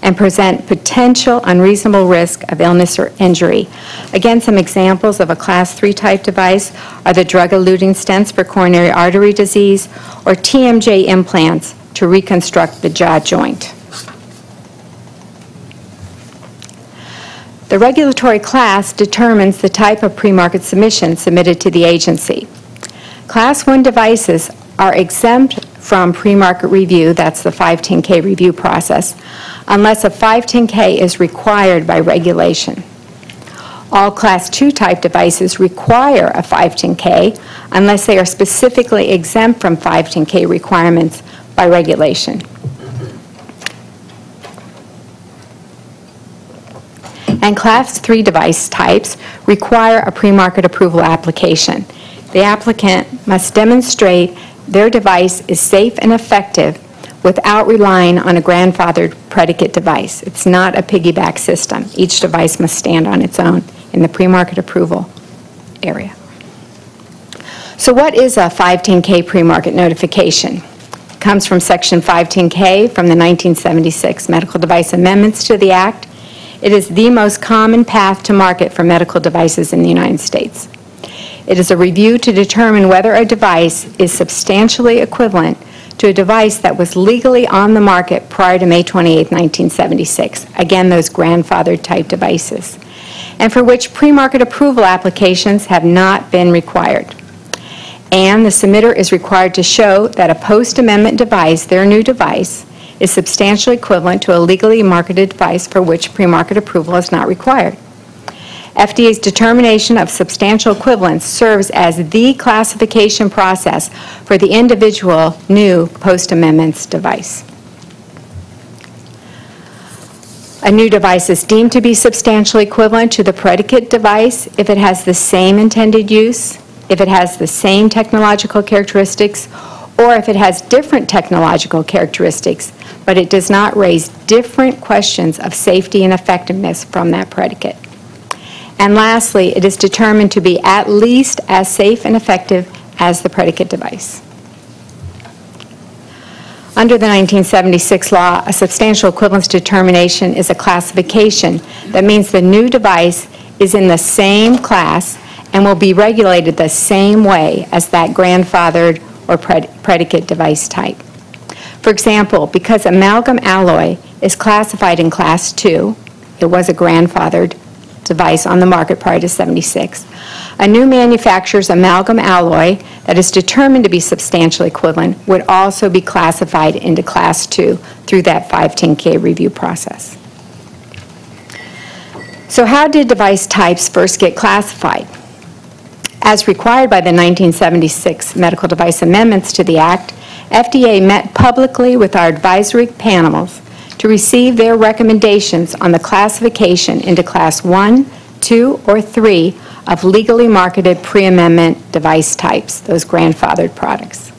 and present potential unreasonable risk of illness or injury. Again, some examples of a Class 3 type device are the drug-eluting stents for coronary artery disease or TMJ implants to reconstruct the jaw joint. The regulatory class determines the type of pre-market submission submitted to the agency. Class 1 devices are exempt from pre-market review, that's the 510K review process, unless a 510K is required by regulation. All Class 2 type devices require a 510K unless they are specifically exempt from 510K requirements by regulation. And Class 3 device types require a pre-market approval application. The applicant must demonstrate their device is safe and effective without relying on a grandfathered predicate device. It's not a piggyback system. Each device must stand on its own in the pre-market approval area. So what is a 510K pre-market notification? It comes from Section 510K from the 1976 Medical Device Amendments to the Act. It is the most common path to market for medical devices in the United States. It is a review to determine whether a device is substantially equivalent to a device that was legally on the market prior to May 28, 1976. Again, those grandfathered type devices, and for which pre-market approval applications have not been required. And the submitter is required to show that a post-amendment device, their new device, is substantially equivalent to a legally marketed device for which pre-market approval is not required. FDA's determination of substantial equivalence serves as the classification process for the individual new post-amendments device. A new device is deemed to be substantially equivalent to the predicate device if it has the same intended use, if it has the same technological characteristics, or if it has different technological characteristics, but it does not raise different questions of safety and effectiveness from that predicate. And lastly, it is determined to be at least as safe and effective as the predicate device. Under the 1976 law, a substantial equivalence determination is a classification that means the new device is in the same class and will be regulated the same way as that grandfathered or predicate device type. For example, because amalgam alloy is classified in Class 2, it was a grandfathered device on the market prior to 76. A new manufacturer's amalgam alloy that is determined to be substantially equivalent would also be classified into Class 2 through that 510K review process. So how did device types first get classified? As required by the 1976 Medical Device Amendments to the Act, FDA met publicly with our advisory panels to receive their recommendations on the classification into Class 1, 2, or 3 of legally marketed pre-amendment device types, those grandfathered products.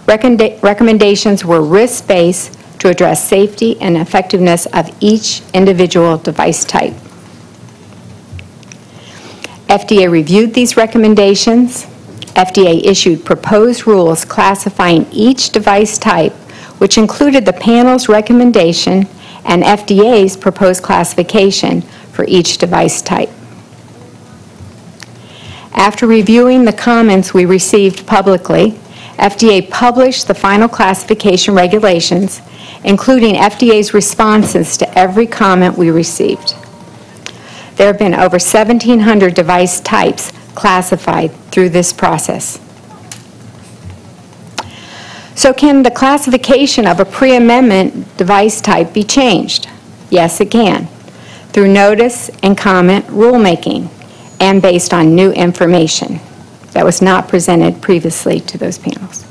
Recommendations were risk-based to address safety and effectiveness of each individual device type. FDA reviewed these recommendations. FDA issued proposed rules classifying each device type, which included the panel's recommendation and FDA's proposed classification for each device type. After reviewing the comments we received publicly, FDA published the final classification regulations, including FDA's responses to every comment we received. There have been over 1,700 device types classified through this process. So can the classification of a pre-amendment device type be changed? Yes, it can, through notice and comment rulemaking and based on new information that was not presented previously to those panels.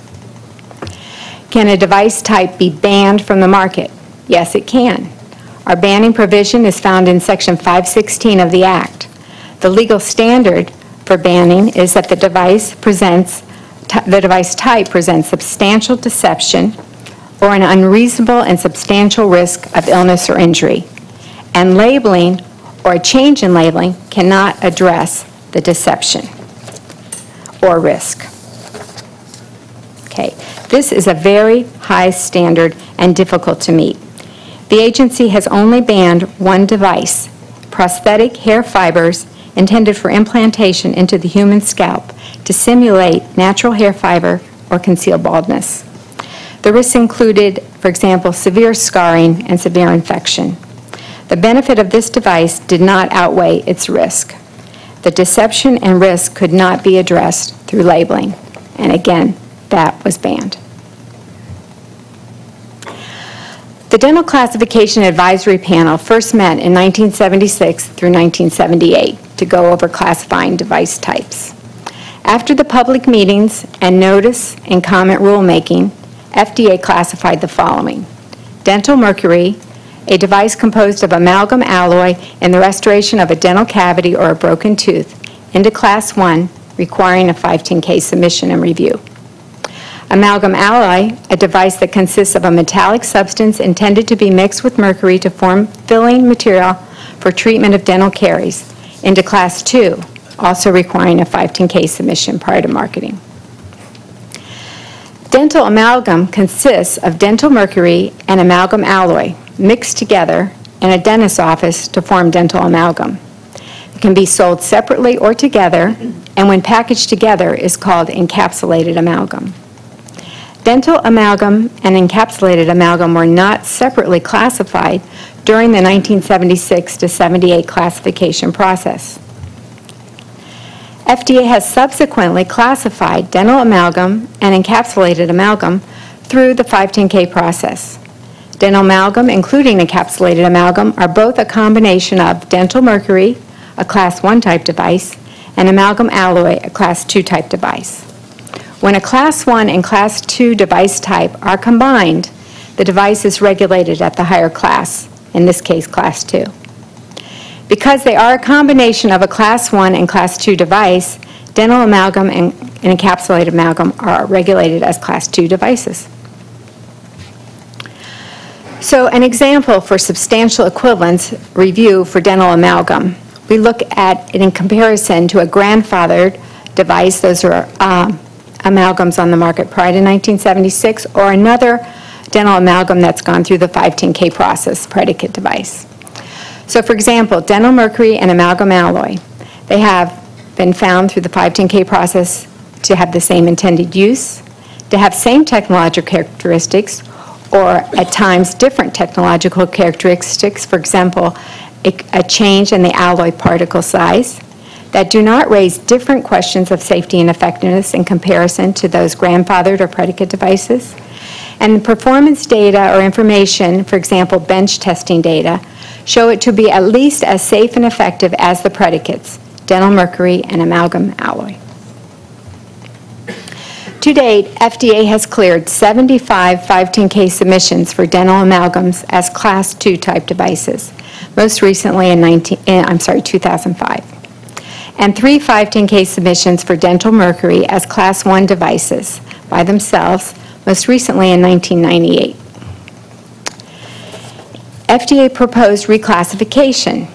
Can a device type be banned from the market? Yes, it can. Our banning provision is found in Section 516 of the Act. The legal standard for banning is that the device type presents substantial deception or an unreasonable and substantial risk of illness or injury, and labeling or a change in labeling cannot address the deception or risk. Okay, this is a very high standard and difficult to meet. The agency has only banned one device, prosthetic hair fibers intended for implantation into the human scalp to simulate natural hair fiber or conceal baldness. The risks included, for example, severe scarring and severe infection. The benefit of this device did not outweigh its risk. The deception and risk could not be addressed through labeling, and again, that was banned. The Dental Classification Advisory Panel first met in 1976 through 1978 to go over classifying device types. After the public meetings and notice and comment rulemaking, FDA classified the following: dental mercury, a device composed of amalgam alloy in the restoration of a dental cavity or a broken tooth, into Class 1, requiring a 510(k) submission and review. Amalgam alloy, a device that consists of a metallic substance intended to be mixed with mercury to form filling material for treatment of dental caries, into Class 2, also requiring a 510(k) submission prior to marketing. Dental amalgam consists of dental mercury and amalgam alloy mixed together in a dentist's office to form dental amalgam. It can be sold separately or together, and when packaged together is called encapsulated amalgam. Dental amalgam and encapsulated amalgam were not separately classified during the 1976 to 78 classification process. FDA has subsequently classified dental amalgam and encapsulated amalgam through the 510(k) process. Dental amalgam, including encapsulated amalgam, are both a combination of dental mercury, a Class 1 type device, and amalgam alloy, a Class 2 type device. When a Class 1 and Class 2 device type are combined, the device is regulated at the higher class, in this case Class 2. Because they are a combination of a Class 1 and Class 2 device, dental amalgam and encapsulated amalgam are regulated as Class 2 devices. So an example for substantial equivalence review for dental amalgam. We look at it in comparison to a grandfathered device. Those are amalgams on the market prior to 1976, or another dental amalgam that's gone through the 510(k) process, predicate device. So for example, dental mercury and amalgam alloy, they have been found through the 510(k) process to have the same intended use, to have same technological characteristics, or at times different technological characteristics, for example, a change in the alloy particle size, that do not raise different questions of safety and effectiveness in comparison to those grandfathered or predicate devices. And performance data or information, for example, bench testing data, show it to be at least as safe and effective as the predicates, dental mercury and amalgam alloy. To date, FDA has cleared 75 510K submissions for dental amalgams as Class 2 type devices, most recently in 2005, and 3 510K submissions for dental mercury as Class 1 devices by themselves, most recently in 1998. FDA proposed reclassification.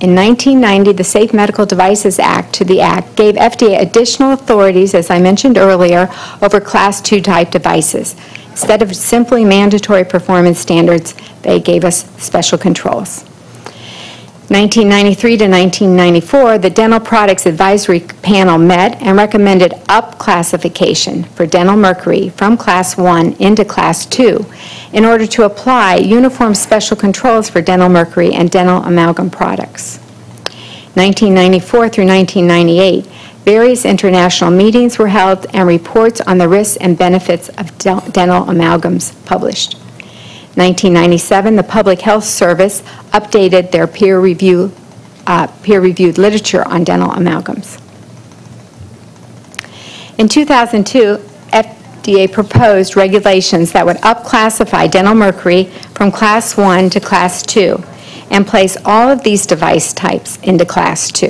In 1990, the Safe Medical Devices Act gave FDA additional authorities, as I mentioned earlier, over Class 2 type devices. Instead of simply mandatory performance standards, they gave us special controls. 1993 to 1994, the Dental Products Advisory Panel met and recommended up classification for dental mercury from Class 1 into Class 2 in order to apply uniform special controls for dental mercury and dental amalgam products. 1994 through 1998, various international meetings were held and reports on the risks and benefits of dental amalgams published. 1997, the Public Health Service updated their peer-reviewed literature on dental amalgams. In 2002, FDA proposed regulations that would upclassify dental mercury from Class 1 to Class 2 and place all of these device types into Class 2.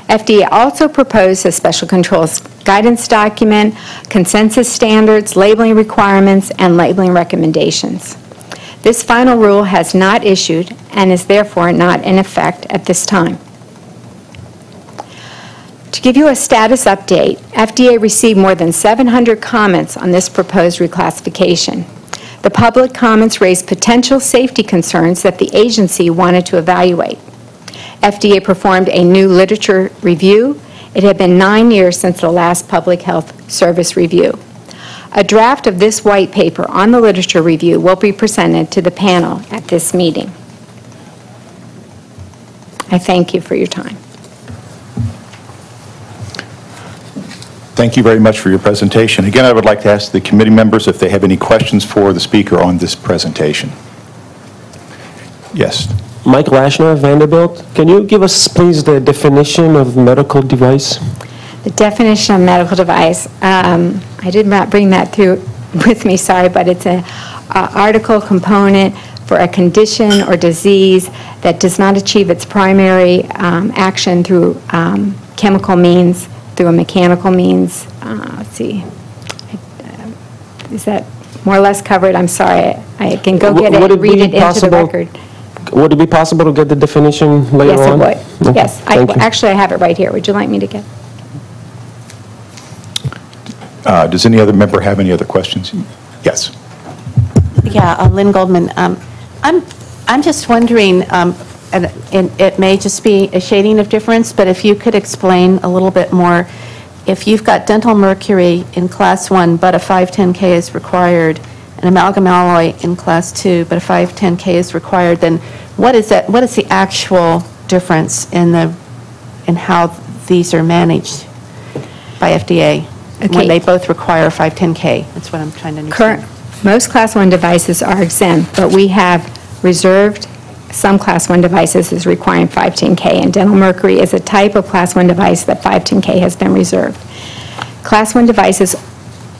FDA also proposed a special controls guidance document, consensus standards, labeling requirements, and labeling recommendations. This final rule has not issued and is therefore not in effect at this time. To give you a status update, FDA received more than 700 comments on this proposed reclassification. The public comments raised potential safety concerns that the agency wanted to evaluate. FDA performed a new literature review. It had been 9 years since the last Public Health Service review. A draft of this white paper on the literature review will be presented to the panel at this meeting. I thank you for your time. Thank you very much for your presentation. Again, I would like to ask the committee members if they have any questions for the speaker on this presentation. Yes. Mike Lashner, Vanderbilt. Can you give us, please, the definition of medical device? The definition of medical device, I did not bring that through with me, sorry, but it's an article component for a condition or disease that does not achieve its primary action through chemical means, through a mechanical means. Let's see. Is that more or less covered? I'm sorry. I can go get it and read it into the record. Would it be possible to get the definition later on? Yes, it would. Yes. Actually, I have it right here. Would you like me to get it? Does any other member have any other questions? Yes. Yeah, Lynn Goldman. I'm just wondering, and it may just be a shading of difference, but if you could explain a little bit more, if you've got dental mercury in Class 1, but a 510K is required, an amalgam alloy in Class 2, but a 510K is required, then what is that? What is the actual difference in how these are managed by FDA? Okay. When they both require a 510K. That's what I'm trying to understand. Most Class 1 devices are exempt, but we have reserved some Class 1 devices as requiring 510K, and dental mercury is a type of Class 1 device that 510K has been reserved. Class 1 devices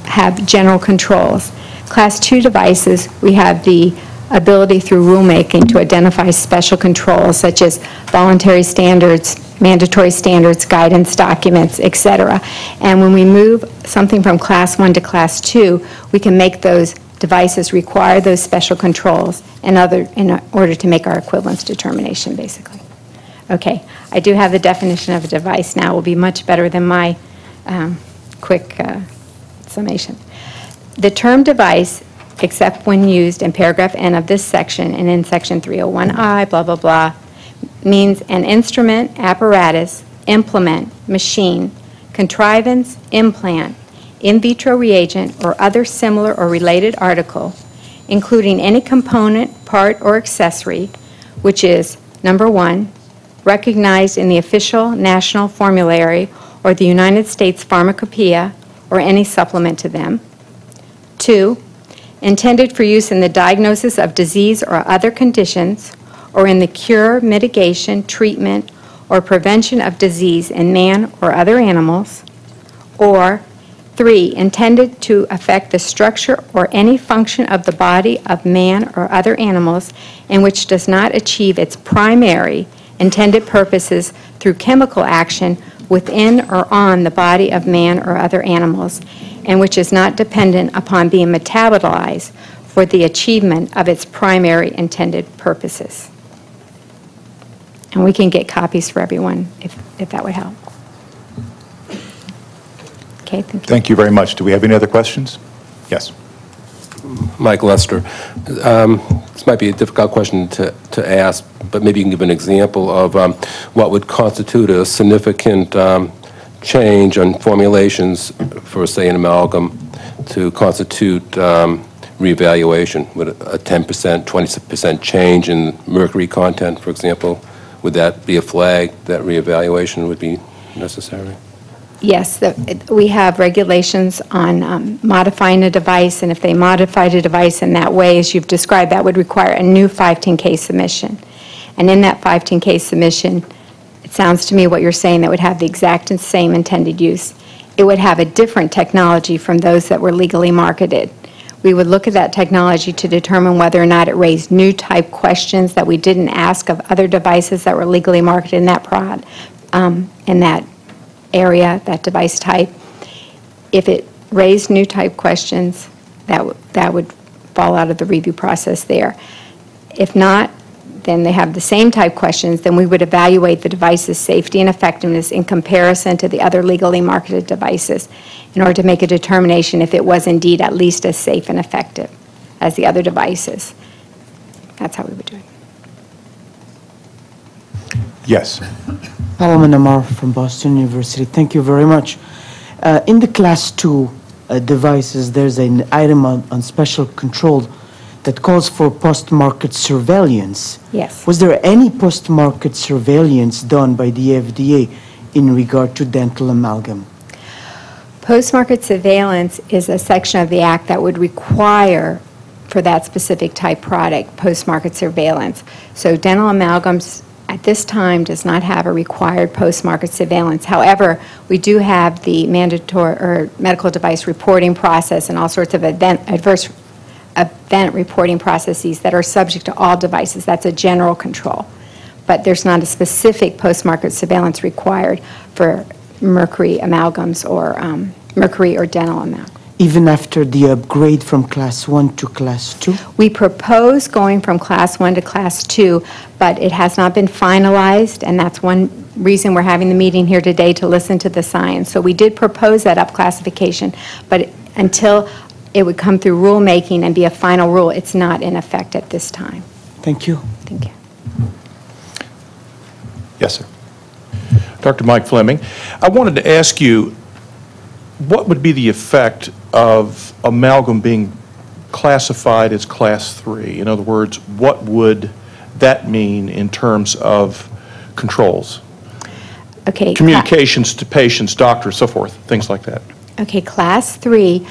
have general controls. Class 2 devices, we have the ability through rulemaking to identify special controls such as voluntary standards, mandatory standards, guidance documents, etc. And when we move something from Class 1 to Class 2, we can make those devices require those special controls in order to make our equivalence determination, basically. Okay, I do have the definition of a device now. It will be much better than my quick summation. The term device, except when used in paragraph N of this section and in section 301I, blah, blah, blah, means an instrument, apparatus, implement, machine, contrivance, implant, in vitro reagent, or other similar or related article, including any component, part, or accessory, which is, number 1, recognized in the official national formulary or the United States Pharmacopoeia or any supplement to them. 2, intended for use in the diagnosis of disease or other conditions, or in the cure, mitigation, treatment, or prevention of disease in man or other animals, or 3, intended to affect the structure or any function of the body of man or other animals in which does not achieve its primary intended purposes through chemical action within or on the body of man or other animals, and which is not dependent upon being metabolized for the achievement of its primary intended purposes. And we can get copies for everyone if that would help. Okay, thank you. Thank you very much. Do we have any other questions? Yes. Mike Lester. This might be a difficult question to ask, but maybe you can give an example of what would constitute a significant change on formulations for, say, an amalgam to constitute reevaluation. Would a 10%, 20% change in mercury content, for example, would that be a flag that reevaluation would be necessary? Yes, we have regulations on modifying a device, and if they modified a device in that way, as you've described, that would require a new 510K submission. And in that 510K submission, it sounds to me what you're saying, that would have the exact and same intended use. It would have a different technology from those that were legally marketed. We would look at that technology to determine whether or not it raised new type questions that we didn't ask of other devices that were legally marketed in that area, that device type. If it raised new type questions, that would fall out of the review process there. If not, then they have the same type questions, then we would evaluate the device's safety and effectiveness in comparison to the other legally marketed devices in order to make a determination if it was indeed at least as safe and effective as the other devices. That's how we would do it. Yes. Solomon Amar from Boston University. Thank you very much. In the Class 2 devices, there's an item on special control that calls for post-market surveillance. Yes. Was there any post-market surveillance done by the FDA in regard to dental amalgam? Post-market surveillance is a section of the Act that would require for that specific type product post-market surveillance. So dental amalgams at this time does not have a required post-market surveillance. However, we do have the mandatory or medical device reporting process and all sorts of adverse event reporting processes that are subject to all devices. That's a general control. But there's not a specific post-market surveillance required for mercury amalgams or mercury or dental amalgams. Even after the upgrade from Class 1 to Class 2? We propose going from Class 1 to Class 2, but it has not been finalized, and that's one reason we're having the meeting here today, to listen to the science. So we did propose that up classification, but until it would come through rulemaking and be a final rule, it's not in effect at this time. Thank you. Thank you. Yes, sir. Dr. Mike Fleming, I wanted to ask you, what would be the effect of amalgam being classified as Class 3? In other words, what would that mean in terms of controls? Okay. Communications to patients, doctors, so forth, things like that. Okay, Class 3,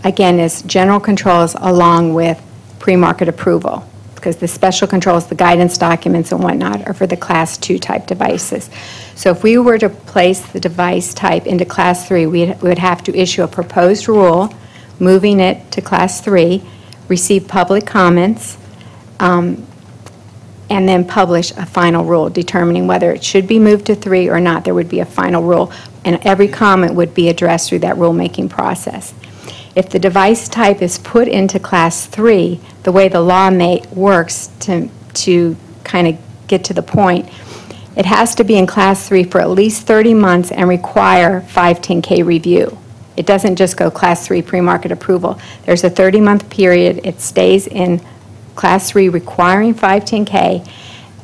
again, is general controls along with pre-market approval, because the special controls, the guidance documents and whatnot, are for the Class 2 type devices. So if we were to place the device type into Class 3, we would have to issue a proposed rule, moving it to Class 3, receive public comments, and then publish a final rule determining whether it should be moved to 3 or not. There would be a final rule, and every comment would be addressed through that rulemaking process. If the device type is put into Class 3, the way the law works to kind of get to the point, it has to be in Class 3 for at least 30 months and require 510K review. It doesn't just go Class 3 pre-market approval. There's a 30-month period. It stays in Class 3 requiring 510K.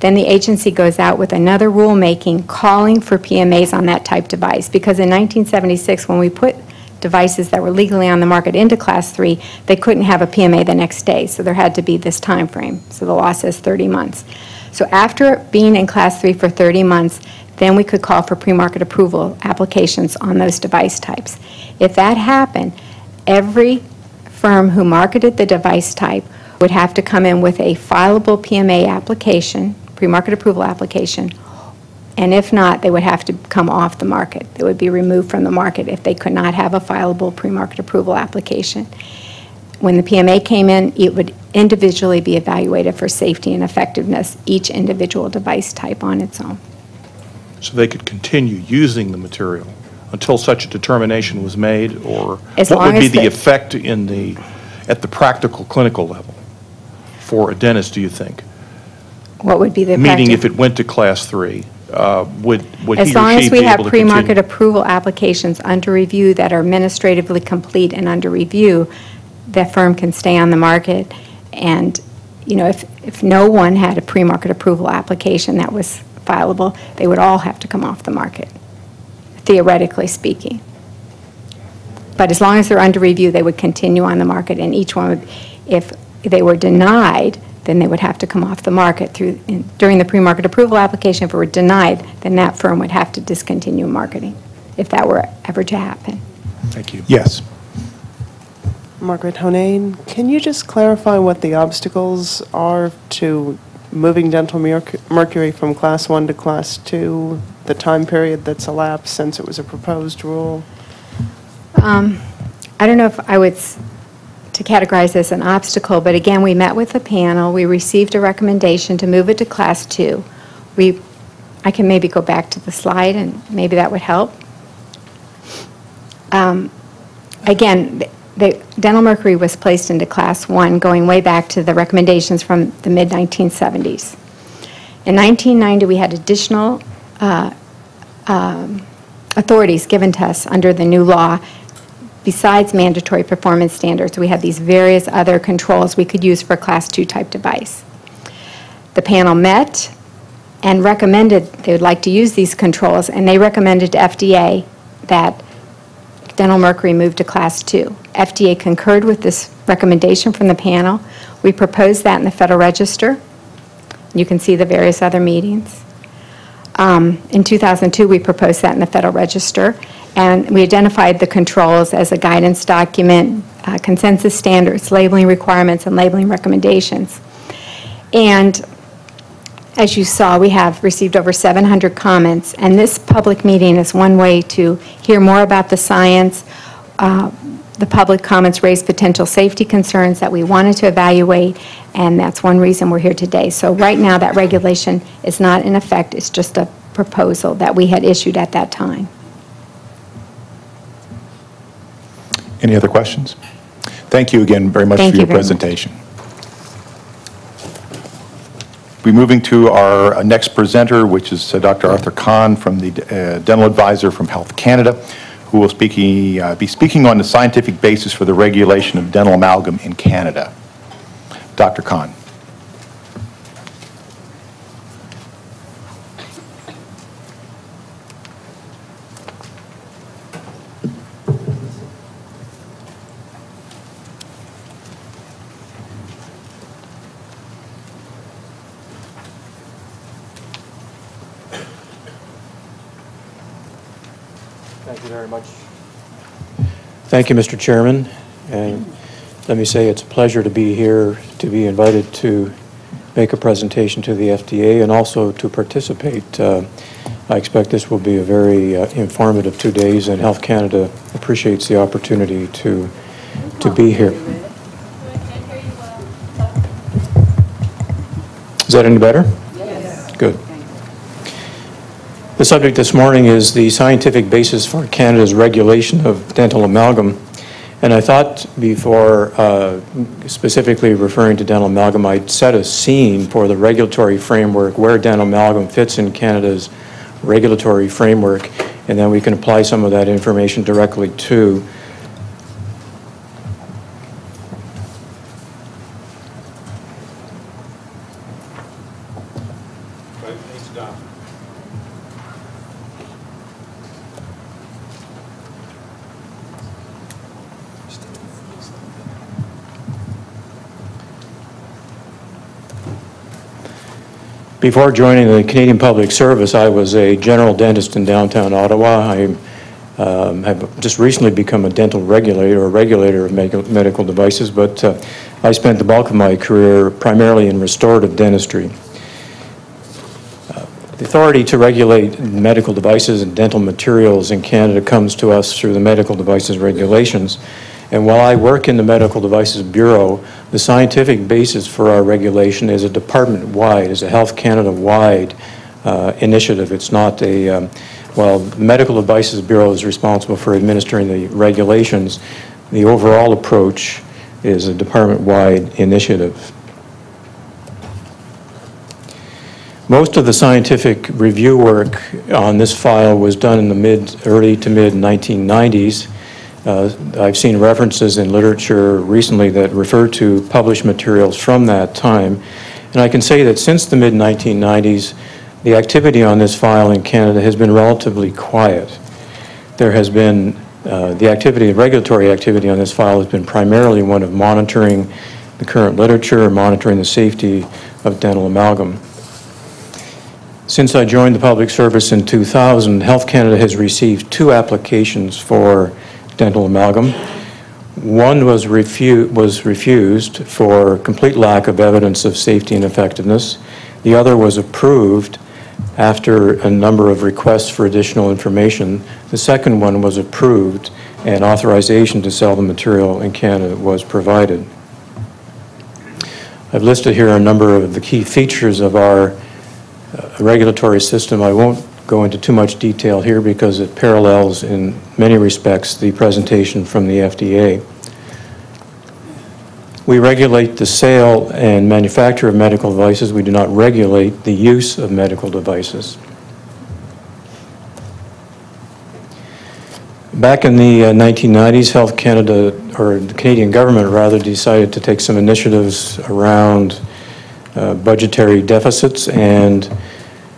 Then the agency goes out with another rulemaking calling for PMAs on that type device, because in 1976, when we put devices that were legally on the market into Class 3, they couldn't have a PMA the next day, so there had to be this time frame. So the law says 30 months. So after being in Class 3 for 30 months, then we could call for pre-market approval applications on those device types. If that happened, every firm who marketed the device type would have to come in with a fileable PMA application, pre-market approval application, and if not, they would have to come off the market. They would be removed from the market if they could not have a fileable pre-market approval application. When the PMA came in, it would individually be evaluated for safety and effectiveness, each individual device type on its own. So they could continue using the material until such a determination was made, or As what long would be as the they- effect at the practical clinical level for a dentist, do you think? What would be the Meaning practice? if it went to Class 3, would As he long or she as be we have able to pre-market continue? approval applications under review that are administratively complete and under review, that firm can stay on the market. And, you know, if no one had a pre-market approval application that was fileable, they would all have to come off the market, theoretically speaking. But as long as they're under review, they would continue on the market, and each one would, if they were denied, then they would have to come off the market during the pre-market approval application. If it were denied, then that firm would have to discontinue marketing, if that were ever to happen. Thank you. Yes. Margaret Honane, can you just clarify what the obstacles are to moving dental mercury from Class 1 to Class 2, the time period that's elapsed since it was a proposed rule? I don't know if I would to categorize as an obstacle, but again, we met with the panel. We received a recommendation to move it to Class 2. I can maybe go back to the slide, and maybe that would help. Again, the dental mercury was placed into Class 1 going way back to the recommendations from the mid-1970s. In 1990, we had additional authorities given to us under the new law. Besides mandatory performance standards, we had these various other controls we could use for a Class 2 type device. The panel met and recommended they would like to use these controls, and they recommended to FDA that dental mercury move to Class 2. FDA concurred with this recommendation from the panel. We proposed that in the Federal Register. You can see the various other meetings. In 2002, we proposed that in the Federal Register, and we identified the controls as a guidance document, consensus standards, labeling requirements, and labeling recommendations. And as you saw, we have received over 700 comments, and this public meeting is one way to hear more about the science. The public comments raised potential safety concerns that we wanted to evaluate, and that's one reason we're here today. So right now, that regulation is not in effect. It's just a proposal that we had issued at that time. Any other questions? Thank you again very much for your presentation. We're moving to our next presenter, which is Dr. Arthur Kahn from the Dental Advisor from Health Canada, who will be speaking on the scientific basis for the regulation of dental amalgam in Canada. Dr. Kahn. Thank you very much. Thank you, Mr. Chairman. And let me say it's a pleasure to be here, to be invited to make a presentation to the FDA and also to participate. I expect this will be a very informative 2 days, and Health Canada appreciates the opportunity to be here. Is that any better? Yes. Good. The subject this morning is the scientific basis for Canada's regulation of dental amalgam. And I thought before specifically referring to dental amalgam, I'd set a scene for the regulatory framework, where dental amalgam fits in Canada's regulatory framework, and then we can apply some of that information directly to Before joining the Canadian Public Service, I was a general dentist in downtown Ottawa. I have just recently become a dental regulator or regulator of medical devices, but I spent the bulk of my career primarily in restorative dentistry. The authority to regulate medical devices and dental materials in Canada comes to us through the medical devices regulations. And while I work in the Medical Devices Bureau, the scientific basis for our regulation is a department-wide, is a Health Canada-wide initiative. It's not a, while the Medical Devices Bureau is responsible for administering the regulations, the overall approach is a department-wide initiative. Most of the scientific review work on this file was done in the early to mid 1990s. I've seen references in literature recently that refer to published materials from that time. And I can say that since the mid 1990s, the activity on this file in Canada has been relatively quiet. There has been, the regulatory activity on this file has been primarily one of monitoring the current literature and monitoring the safety of dental amalgam. Since I joined the public service in 2000, Health Canada has received 2 applications for dental amalgam. One was refused for complete lack of evidence of safety and effectiveness. The other was approved after a number of requests for additional information. The second one was approved and authorization to sell the material in Canada was provided. I've listed here a number of the key features of our regulatory system. I won't go into too much detail here because it parallels in many respects the presentation from the FDA. We regulate the sale and manufacture of medical devices. We do not regulate the use of medical devices. Back in the 1990s, Health Canada, or the Canadian government rather, decided to take some initiatives around budgetary deficits, and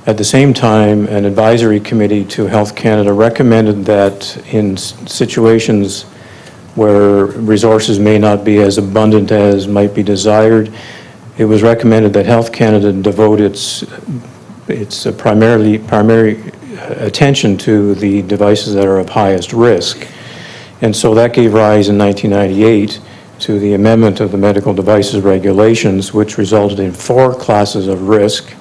at the same time, an advisory committee to Health Canada recommended that in situations where resources may not be as abundant as might be desired, it was recommended that Health Canada devote its primary attention to the devices that are of highest risk. And so that gave rise in 1998 to the amendment of the medical devices regulations, which resulted in 4 classes of risk.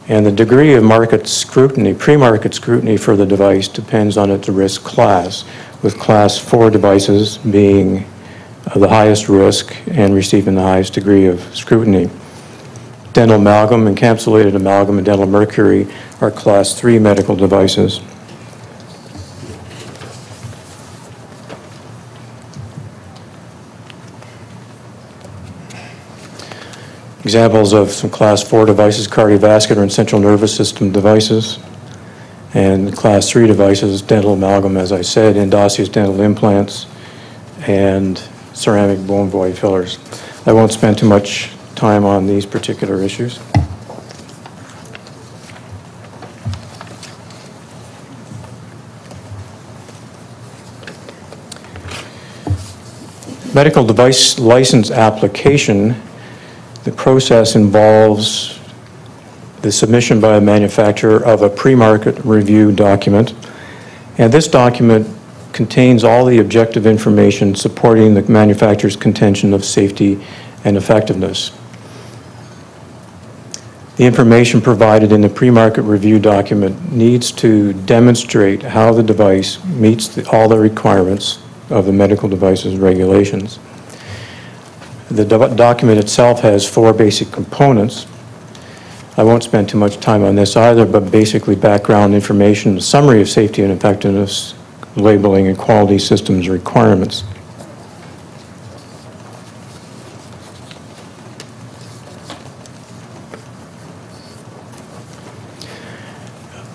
And the degree of market scrutiny, pre-market scrutiny for the device depends on its risk class, with class 4 devices being the highest risk and receiving the highest degree of scrutiny. Dental amalgam, encapsulated amalgam, and dental mercury are class 3 medical devices. Examples of some class 4 devices: cardiovascular and central nervous system devices. And class 3 devices, dental amalgam, as I said, endosseous dental implants, and ceramic bone void fillers. I won't spend too much time on these particular issues. Medical device license application. The process involves the submission by a manufacturer of a pre-market review document, and this document contains all the objective information supporting the manufacturer's contention of safety and effectiveness. The information provided in the pre-market review document needs to demonstrate how the device meets all the requirements of the medical devices regulations. The document itself has 4 basic components. I won't spend too much time on this either, but basically background information, a summary of safety and effectiveness, labeling, and quality systems requirements.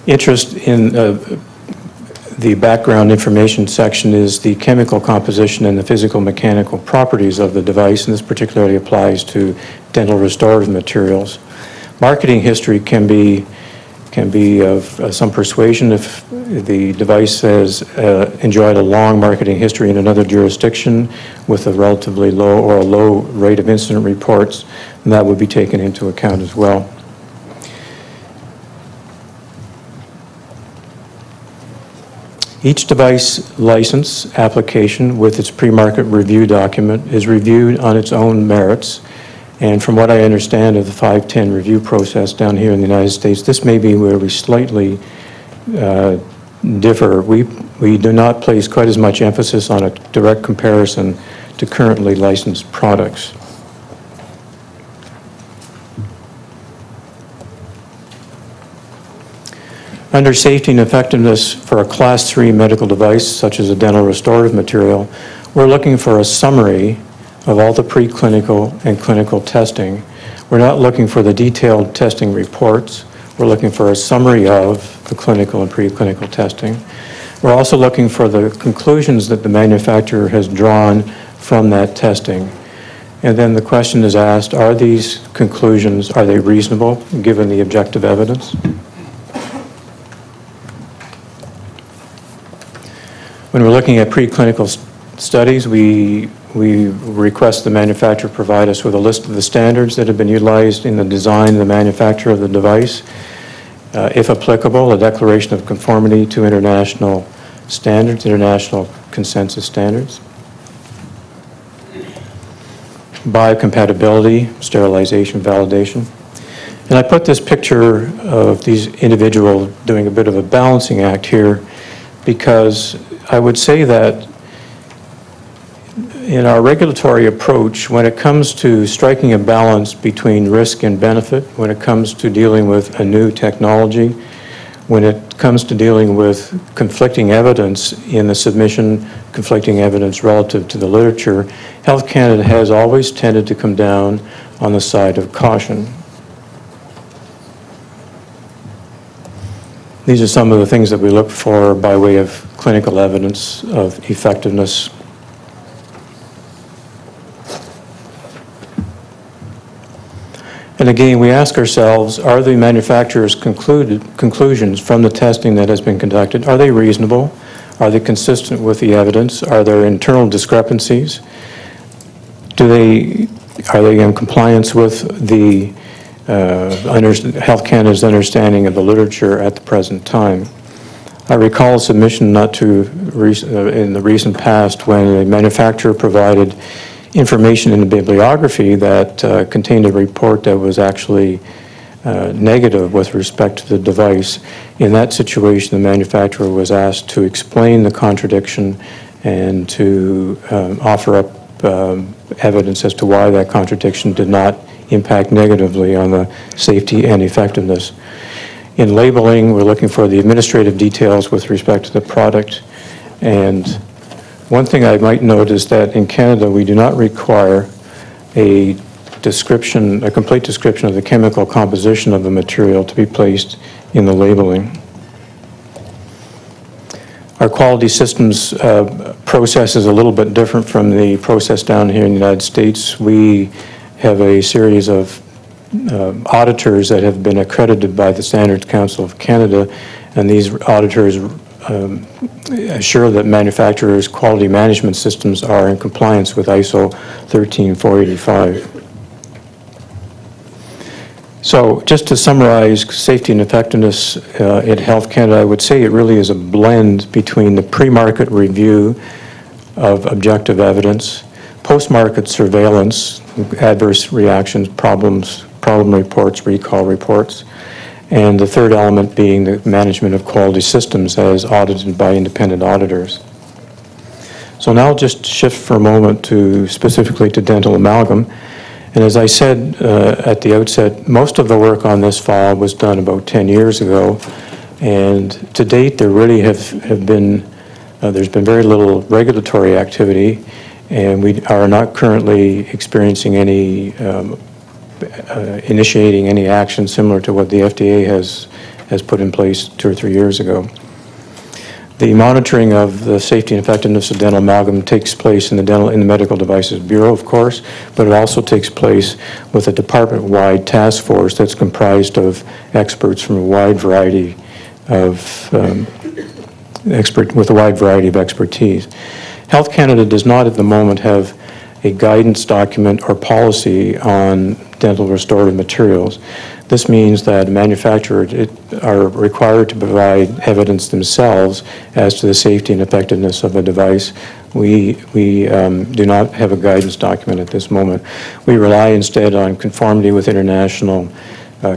Interest in the background information section is the chemical composition and the physical mechanical properties of the device, and this particularly applies to dental restorative materials. Marketing history can be of some persuasion if the device has enjoyed a long marketing history in another jurisdiction with a relatively low or a low rate of incident reports, and that would be taken into account as well. Each device license application with its pre-market review document is reviewed on its own merits. And from what I understand of the 510 review process down here in the United States, this may be where we slightly differ. We do not place quite as much emphasis on a direct comparison to currently licensed products. Under safety and effectiveness for a Class 3 medical device, such as a dental restorative material, we're looking for a summary of all the preclinical and clinical testing. We're not looking for the detailed testing reports. We're looking for a summary of the clinical and preclinical testing. We're also looking for the conclusions that the manufacturer has drawn from that testing. And then the question is asked, are these conclusions, are they reasonable given the objective evidence? When we're looking at preclinical studies, we request the manufacturer provide us with a list of the standards that have been utilized in the design and the manufacture of the device. If applicable, a declaration of conformity to international standards, international consensus standards. Biocompatibility, sterilization, validation. And I put this picture of these individuals doing a bit of a balancing act here because I would say that in our regulatory approach, when it comes to striking a balance between risk and benefit, when it comes to dealing with a new technology, when it comes to dealing with conflicting evidence in the submission, conflicting evidence relative to the literature, Health Canada has always tended to come down on the side of caution. These are some of the things that we look for by way of clinical evidence of effectiveness. And again, we ask ourselves, are the manufacturer's conclusions from the testing that has been conducted, are they reasonable? Are they consistent with the evidence? Are there internal discrepancies? Are they in compliance with the Health Canada's understanding of the literature at the present time? I recall a submission in the recent past when a manufacturer provided information in the bibliography that contained a report that was actually negative with respect to the device. In that situation, the manufacturer was asked to explain the contradiction and to offer up evidence as to why that contradiction did not impact negatively on the safety and effectiveness. In labeling, we're looking for the administrative details with respect to the product. And one thing I might note is that in Canada, we do not require a description, a complete description of the chemical composition of the material to be placed in the labeling. Our quality systems process is a little bit different from the process down here in the United States. We have a series of auditors that have been accredited by the Standards Council of Canada, and these auditors assure that manufacturers' quality management systems are in compliance with ISO 13485. So just to summarize safety and effectiveness at Health Canada, I would say it really is a blend between the pre-market review of objective evidence, post-market surveillance, adverse reactions, problem reports, recall reports, and the third element being the management of quality systems as audited by independent auditors. So now I'll just shift for a moment specifically to dental amalgam. And as I said at the outset, most of the work on this file was done about 10 years ago. And to date, there really have been, there's been very little regulatory activity, and we are not currently experiencing any, initiating any action similar to what the FDA has put in place 2 or 3 years ago. The monitoring of the safety and effectiveness of dental amalgam takes place in the Medical Devices Bureau, of course, but it also takes place with a department-wide task force that's comprised of experts from a wide variety of expertise. Health Canada does not at the moment have a guidance document or policy on dental restorative materials. This means that manufacturers are required to provide evidence themselves as to the safety and effectiveness of a device. We do not have a guidance document at this moment. We rely instead on conformity with international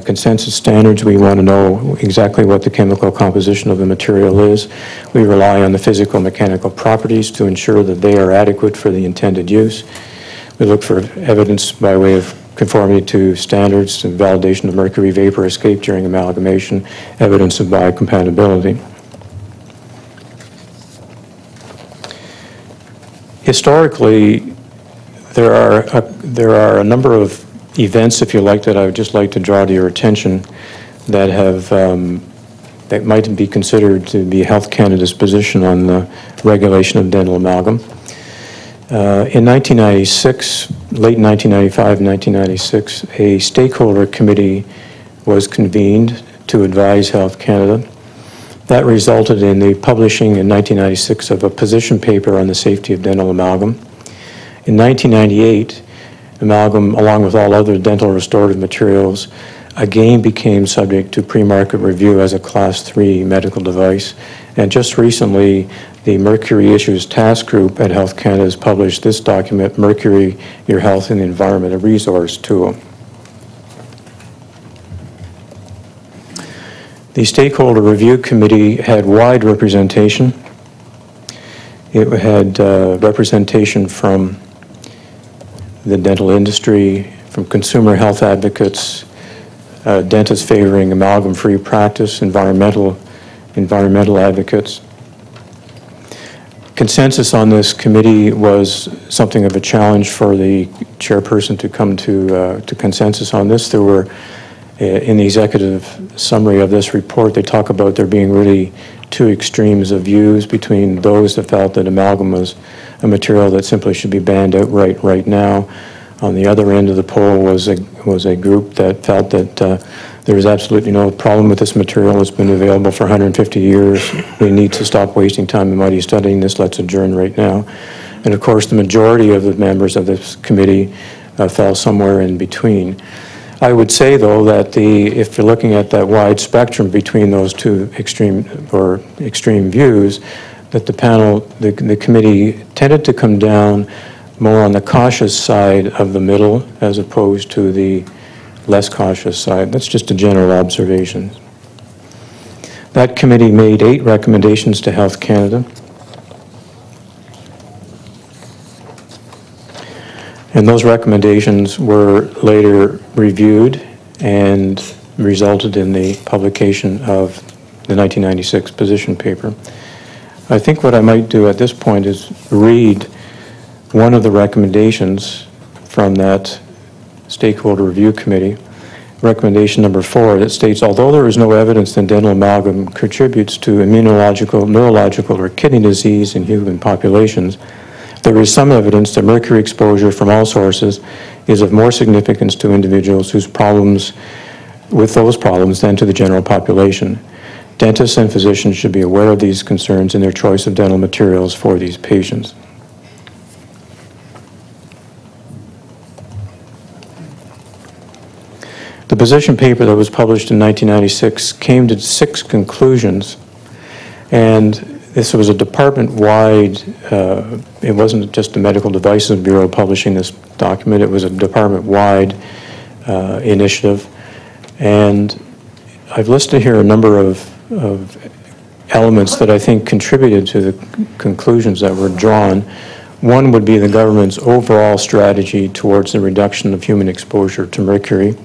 consensus standards. We want to know exactly what the chemical composition of the material is. We rely on the physical mechanical properties to ensure that they are adequate for the intended use. We look for evidence by way of conformity to standards and validation of mercury vapor escape during amalgamation, evidence of biocompatibility. Historically, there are a number of events, if you like, that I would just like to draw to your attention that have that might be considered to be Health Canada's position on the regulation of dental amalgam. In 1996, late 1995 and 1996, a stakeholder committee was convened to advise Health Canada. That resulted in the publishing in 1996 of a position paper on the safety of dental amalgam. In 1998, amalgam, along with all other dental restorative materials, again became subject to pre-market review as a Class 3 medical device. And just recently, the Mercury Issues Task Group at Health Canada has published this document, Mercury, Your Health and the Environment, a resource tool. The Stakeholder Review Committee had wide representation. It had representation from the dental industry, from consumer health advocates, dentists favoring amalgam-free practice, environmental advocates. Consensus on this committee was something of a challenge for the chairperson to come to consensus on this. There were, in the executive summary of this report, they talk about there being really two extremes of views between those that felt that amalgam was a material that simply should be banned outright right now. On the other end of the pole was a group that felt that there is absolutely no problem with this material. It's been available for 150 years. We need to stop wasting time and money studying this. Let's adjourn right now. And of course, the majority of the members of this committee fell somewhere in between. I would say, though, that if you're looking at that wide spectrum between those two extreme views, that the panel, the committee tended to come down more on the cautious side of the middle as opposed to the less cautious side. That's just a general observation. That committee made 8 recommendations to Health Canada. And those recommendations were later reviewed and resulted in the publication of the 1996 position paper. I think what I might do at this point is read one of the recommendations from that Stakeholder Review Committee, recommendation number 4, that states, although there is no evidence that dental amalgam contributes to immunological, neurological, or kidney disease in human populations, there is some evidence that mercury exposure from all sources is of more significance to individuals whose problems with those problems than to the general population. Dentists and physicians should be aware of these concerns in their choice of dental materials for these patients. The position paper that was published in 1996 came to 6 conclusions, and this was a department-wide, it wasn't just the Medical Devices Bureau publishing this document, it was a department-wide initiative. And I've listed here a number of elements that I think contributed to the conclusions that were drawn. One would be the government's overall strategy towards the reduction of human exposure to mercury.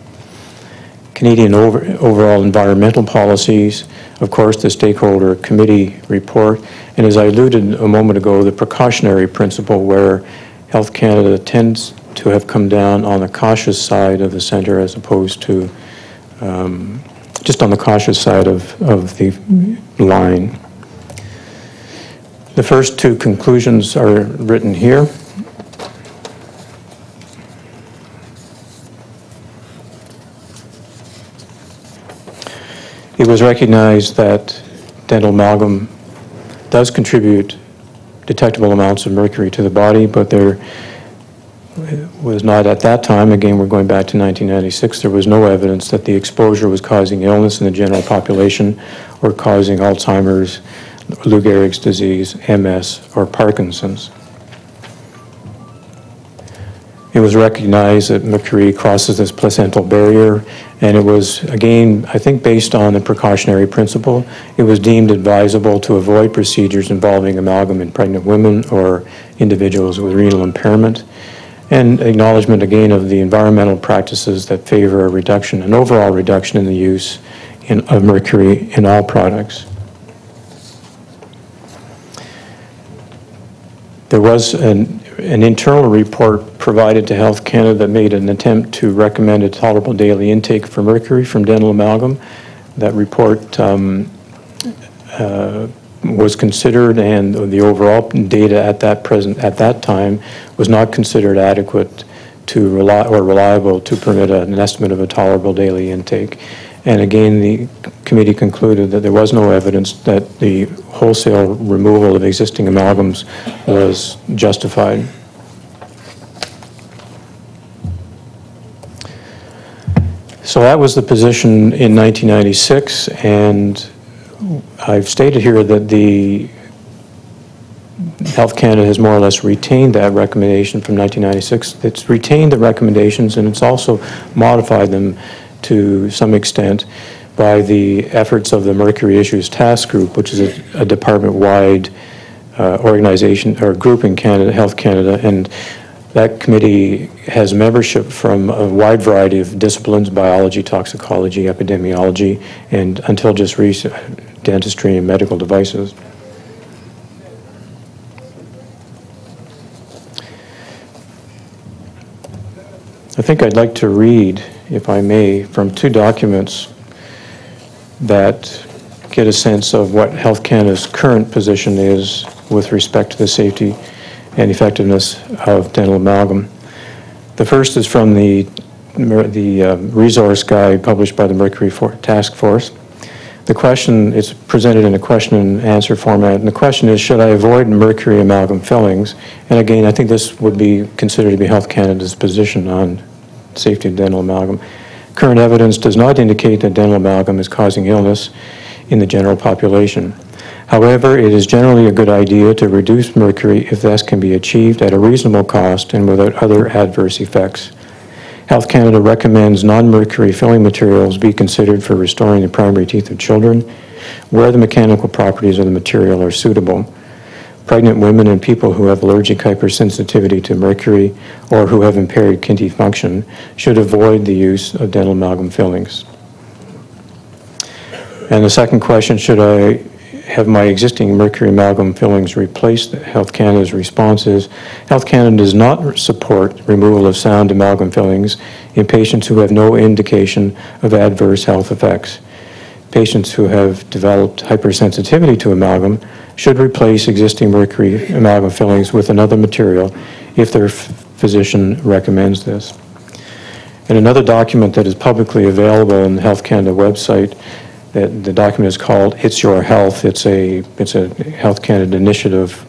Canadian overall environmental policies, of course, the Stakeholder Committee report, and as I alluded a moment ago, the precautionary principle where Health Canada tends to have come down on the cautious side of the center as opposed to just on the cautious side of the line. The first 2 conclusions are written here. It was recognized that dental amalgam does contribute detectable amounts of mercury to the body, but there was not at that time, again, we're going back to 1996, there was no evidence that the exposure was causing illness in the general population or causing Alzheimer's, Lou Gehrig's disease, MS, or Parkinson's. It was recognized that mercury crosses this placental barrier, and it was, again, I think based on the precautionary principle, it was deemed advisable to avoid procedures involving amalgam in pregnant women or individuals with renal impairment, and acknowledgement again of the environmental practices that favor a reduction, an overall reduction in the use of mercury in all products. There was an internal report provided to Health Canada that made an attempt to recommend a tolerable daily intake for mercury from dental amalgam. That report was considered, and the overall data at that time was not considered adequate to reliable to permit an estimate of a tolerable daily intake. And again, the committee concluded that there was no evidence that the wholesale removal of existing amalgams was justified. So that was the position in 1996, and I've stated here that the Health Canada has more or less retained that recommendation from 1996. It's retained the recommendations, and it's also modified them to some extent by the efforts of the Mercury Issues Task Group, which is a department-wide organization or group in Canada, Health Canada, and that committee has membership from a wide variety of disciplines: biology, toxicology, epidemiology, and until just recent, dentistry and medical devices. I think I'd like to read, if I may, from two documents that get a sense of what Health Canada's current position is with respect to the safety and effectiveness of dental amalgam. The first is from the resource guide published by the Mercury Task Force. The question is presented in a question and answer format, and the question is, should I avoid mercury amalgam fillings? And again, I think this would be considered to be Health Canada's position on safety of dental amalgam. Current evidence does not indicate that dental amalgam is causing illness in the general population. However, it is generally a good idea to reduce mercury if this can be achieved at a reasonable cost and without other adverse effects. Health Canada recommends non-mercury filling materials be considered for restoring the primary teeth of children where the mechanical properties of the material are suitable. Pregnant women and people who have allergic hypersensitivity to mercury or who have impaired kidney function should avoid the use of dental amalgam fillings. And the second question, should I have my existing mercury amalgam fillings replaced? Health Canada's response is, Health Canada does not support removal of sound amalgam fillings in patients who have no indication of adverse health effects. Patients who have developed hypersensitivity to amalgam should replace existing mercury amalgam fillings with another material if their physician recommends this. And another document that is publicly available on the Health Canada website, the document is called It's Your Health. It's a Health Canada initiative,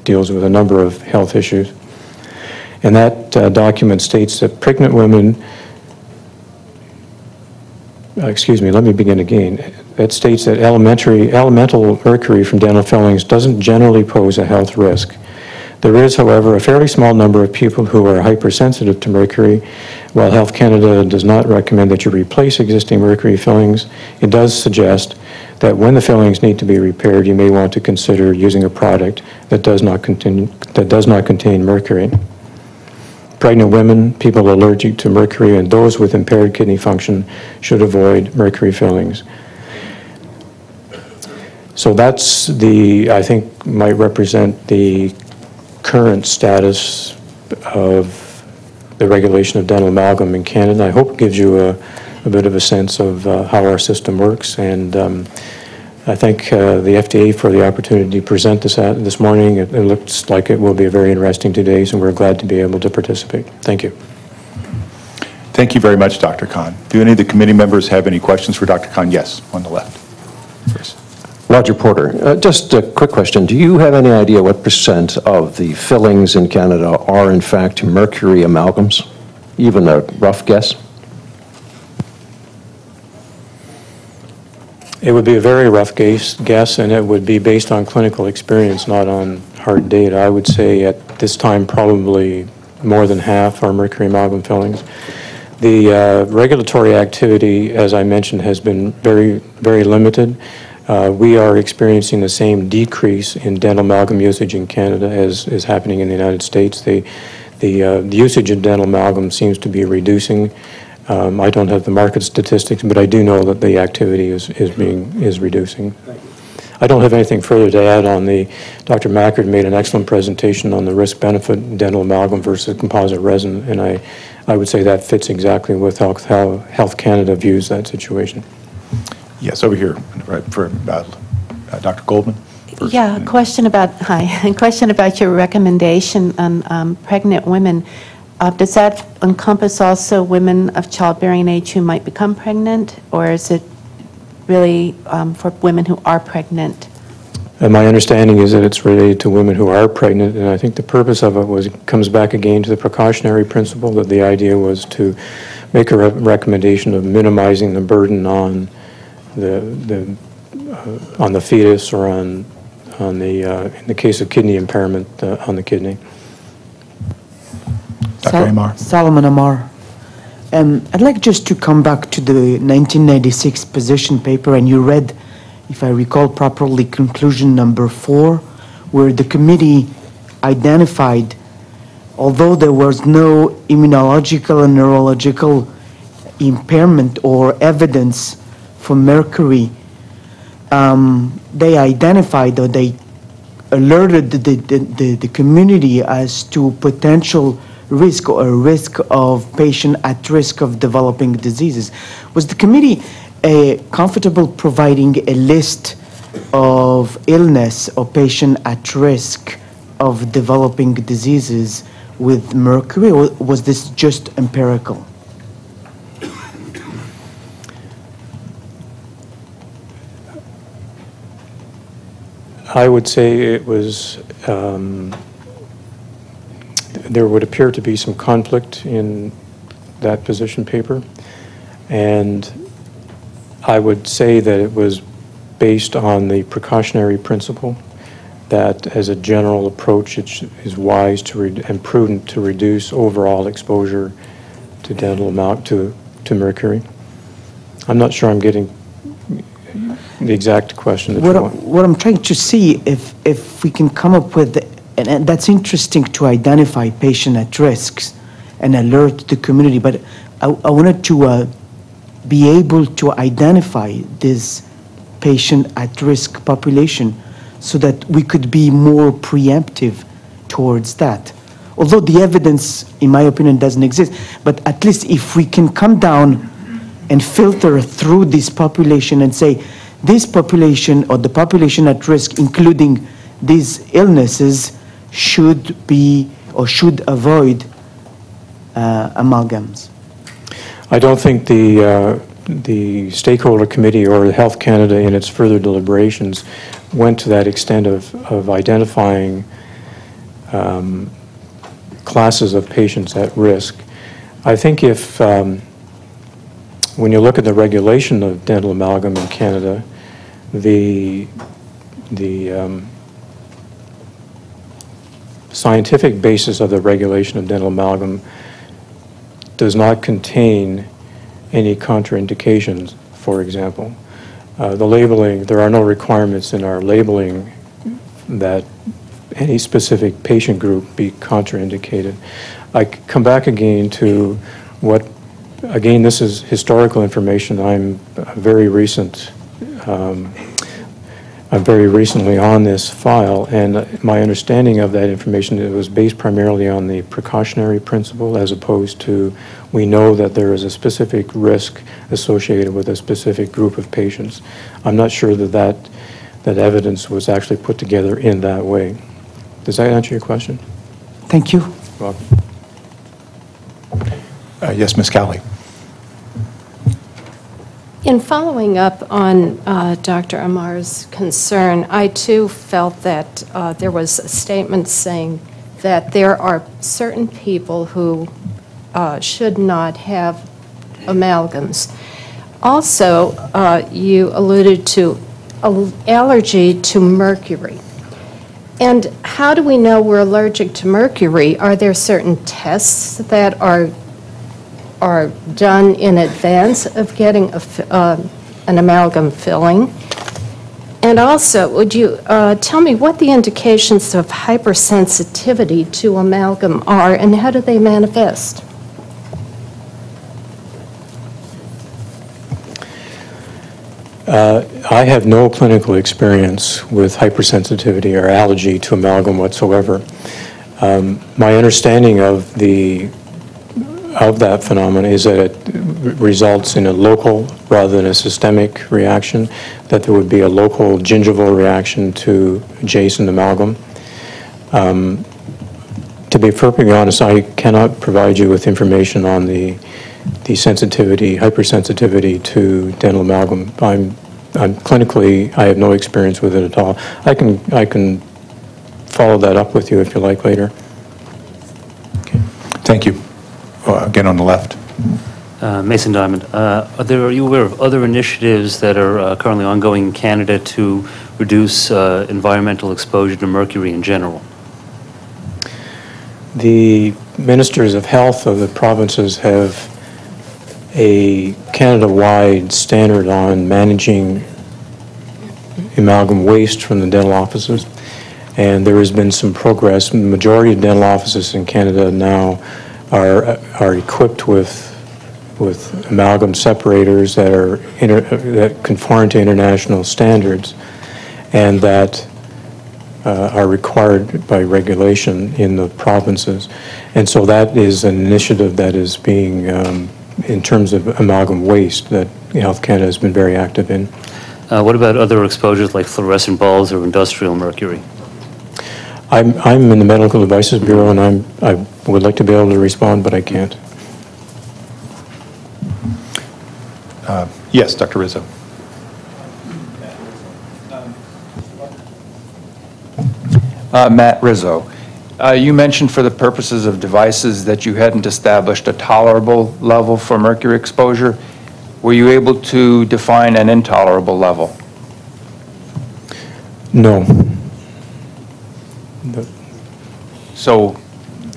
deals with a number of health issues. And that document states that pregnant women, let me begin again. It states that elemental mercury from dental fillings doesn't generally pose a health risk. There is, however, a fairly small number of people who are hypersensitive to mercury. While Health Canada does not recommend that you replace existing mercury fillings, it does suggest that when the fillings need to be repaired, you may want to consider using a product that does not contain mercury. Pregnant women, people allergic to mercury, and those with impaired kidney function should avoid mercury fillings. So that's I think, might represent the current status of the regulation of dental amalgam in Canada. I hope it gives you a bit of a sense of how our system works, and I thank the FDA for the opportunity to present this morning. It looks like it will be a very interesting 2 days, and we're glad to be able to participate. Thank you. Thank you very much, Dr. Khan. Do any of the committee members have any questions for Dr. Khan? Yes, on the left. Chris. Roger Porter, just a quick question. Do you have any idea what % of the fillings in Canada are in fact mercury amalgams? Even a rough guess? It would be a very rough guess, and it would be based on clinical experience, not on hard data. I would say at this time probably more than half are mercury amalgam fillings. The regulatory activity, as I mentioned, has been very, very limited. We are experiencing the same decrease in dental amalgam usage in Canada as is happening in the United States. The usage of dental amalgam seems to be reducing. I don't have the market statistics, but I do know that the activity is reducing. I don't have anything further to add on the. Dr. Mackard made an excellent presentation on the risk-benefit dental amalgam versus composite resin, and I would say that fits exactly with how Health Canada views that situation. Yes, over here, right, for Dr. Goldman. Yeah, a question about your recommendation on pregnant women. Does that encompass also women of childbearing age who might become pregnant, or is it really for women who are pregnant? And my understanding is that it's related to women who are pregnant, and I think the purpose of it comes back again to the precautionary principle, that the idea was to make a recommendation of minimizing the burden on on the fetus or on the in the case of kidney impairment on the kidney. Dr. Amar. Solomon Amar. I'd like just to come back to the 1996 position paper, and you read, if I recall properly, conclusion number 4, where the committee identified, although there was no immunological and neurological impairment or evidence for mercury, they identified, or they alerted the community as to potential risk or a risk of patient at risk of developing diseases. Was the committee comfortable providing a list of illness or patient at risk of developing diseases with mercury, or was this just empirical? I would say it was, there would appear to be some conflict in that position paper, and I would say that it was based on the precautionary principle that as a general approach it is wise and prudent to reduce overall exposure to to mercury. I'm not sure I'm getting the exact question that you want. What I'm trying to see if we can come up with, and that's interesting to identify patient at risks and alert the community, but I wanted to be able to identify this patient at risk population so that we could be more preemptive towards that. Although the evidence, in my opinion, doesn't exist, but at least if we can come down and filter through this population and say, this population or the population at risk, including these illnesses, should be or should avoid amalgams. I don't think the stakeholder committee or Health Canada in its further deliberations went to that extent of identifying classes of patients at risk. I think if, when you look at the regulation of dental amalgam in Canada, the scientific basis of the regulation of dental amalgam does not contain any contraindications, for example. The labeling, there are no requirements in our labeling that any specific patient group be contraindicated. I come back again to what, again, this is historical information. I'm very recently on this file, and my understanding of that information, it was based primarily on the precautionary principle, as opposed to we know that there is a specific risk associated with a specific group of patients. I'm not sure that evidence was actually put together in that way. Does that answer your question? Thank you. You're welcome. Yes, Ms. Cowley. In following up on Dr. Amar's concern, I too felt that there was a statement saying that there are certain people who should not have amalgams. Also, you alluded to allergy to mercury. And how do we know we're allergic to mercury? Are there certain tests that are done in advance of getting an amalgam filling? And also, would you tell me what the indications of hypersensitivity to amalgam are and how do they manifest? I have no clinical experience with hypersensitivity or allergy to amalgam whatsoever. My understanding of that phenomenon is that it results in a local rather than a systemic reaction, that there would be a local gingival reaction to adjacent amalgam. To be perfectly honest, I cannot provide you with information on the sensitivity, hypersensitivity to dental amalgam. I'm clinically, I have no experience with it at all. I can follow that up with you if you like later. Okay. Thank you. Again on the left. Mason Diamond. Are you aware of other initiatives that are currently ongoing in Canada to reduce environmental exposure to mercury in general? The ministers of health of the provinces have a Canada-wide standard on managing amalgam waste from the dental offices, and there has been some progress. The majority of dental offices in Canada now are equipped with amalgam separators that conform to international standards and that are required by regulation in the provinces. And so that is an initiative that is being, in terms of amalgam waste, that Health Canada has been very active in. What about other exposures like fluorescent bulbs or industrial mercury? I'm in the Medical Devices Bureau, and I would like to be able to respond, but I can't. Yes, Dr. Rizzo. Matt Rizzo. You mentioned for the purposes of devices that you hadn't established a tolerable level for mercury exposure. Were you able to define an intolerable level? No. So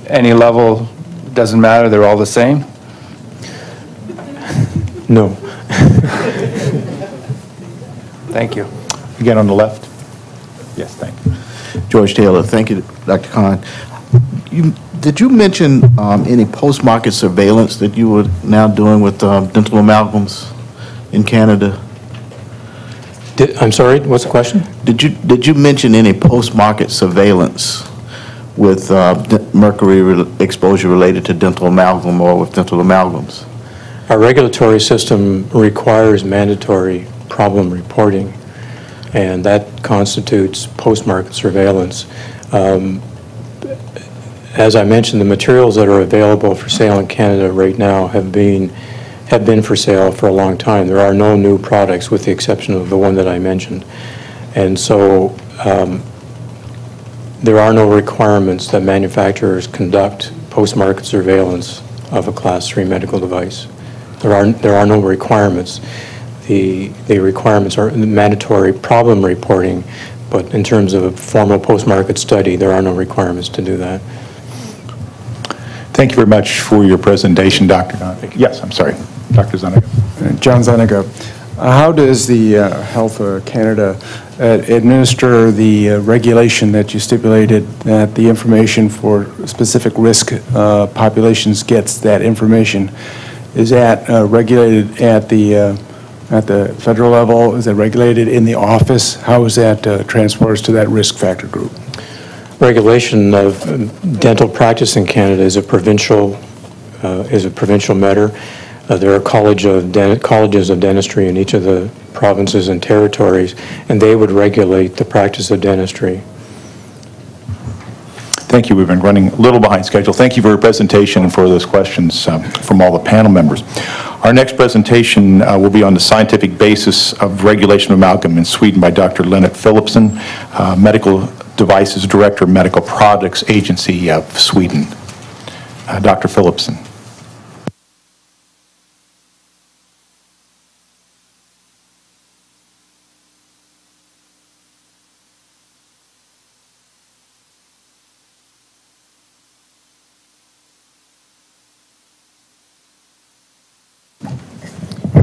any level doesn't matter, they're all the same? No. Thank you. Again on the left. Yes, thank you. George Taylor. Thank you, Dr. Kahn. Did you mention any post-market surveillance that you were now doing with dental amalgams in Canada? I'm sorry, what's the question? Did you mention any post-market surveillance with mercury exposure related to dental amalgam or with dental amalgams? Our regulatory system requires mandatory problem reporting, and that constitutes post-market surveillance. As I mentioned, the materials that are available for sale in Canada right now have been for sale for a long time. There are no new products with the exception of the one that I mentioned. And so there are no requirements that manufacturers conduct post-market surveillance of a Class 3 medical device. There are no requirements. The requirements are mandatory problem reporting, but in terms of a formal post-market study, there are no requirements to do that. Thank you very much for your presentation, Dr. Yes, I'm sorry. Dr. Zuniga. John Zuniga. How does the Health Canada administer the regulation that you stipulated that the information for specific risk populations gets that information? Is that regulated at the federal level? Is that regulated in the office? How is that transfers to that risk factor group? Regulation of dental practice in Canada is a provincial matter. There are colleges of dentistry in each of the provinces and territories, and they would regulate the practice of dentistry. Thank you. We've been running a little behind schedule. Thank you for your presentation and for those questions from all the panel members. Our next presentation will be on the scientific basis of regulation of amalgam in Sweden by Dr. Lennart Philipson, Medical Devices Director of Medical Products Agency of Sweden. Dr. Philipson.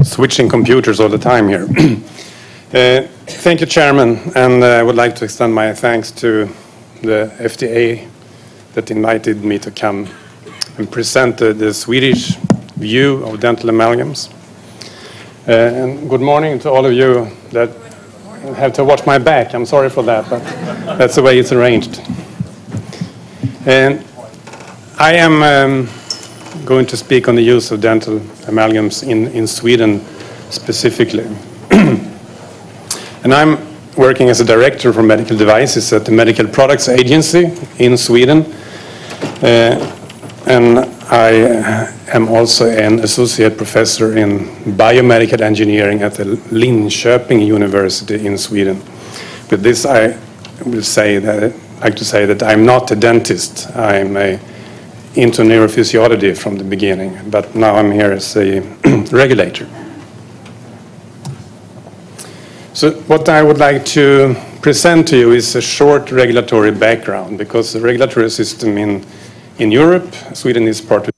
Switching computers all the time here. Thank you, Chairman, and I would like to extend my thanks to the FDA that invited me to come and present the Swedish view of dental amalgams. And good morning to all of you that have to watch my back. I'm sorry for that, but that's the way it's arranged. And I am going to speak on the use of dental amalgams in Sweden specifically. And I'm working as a director for medical devices at the Medical Products Agency in Sweden. And I am also an associate professor in biomedical engineering at the Linköping University in Sweden. With this, I will like to say that I'm not a dentist. I'm into neurophysiology from the beginning, but now I'm here as a regulator. So what I would like to present to you is a short regulatory background, because the regulatory system in Europe, Sweden is part of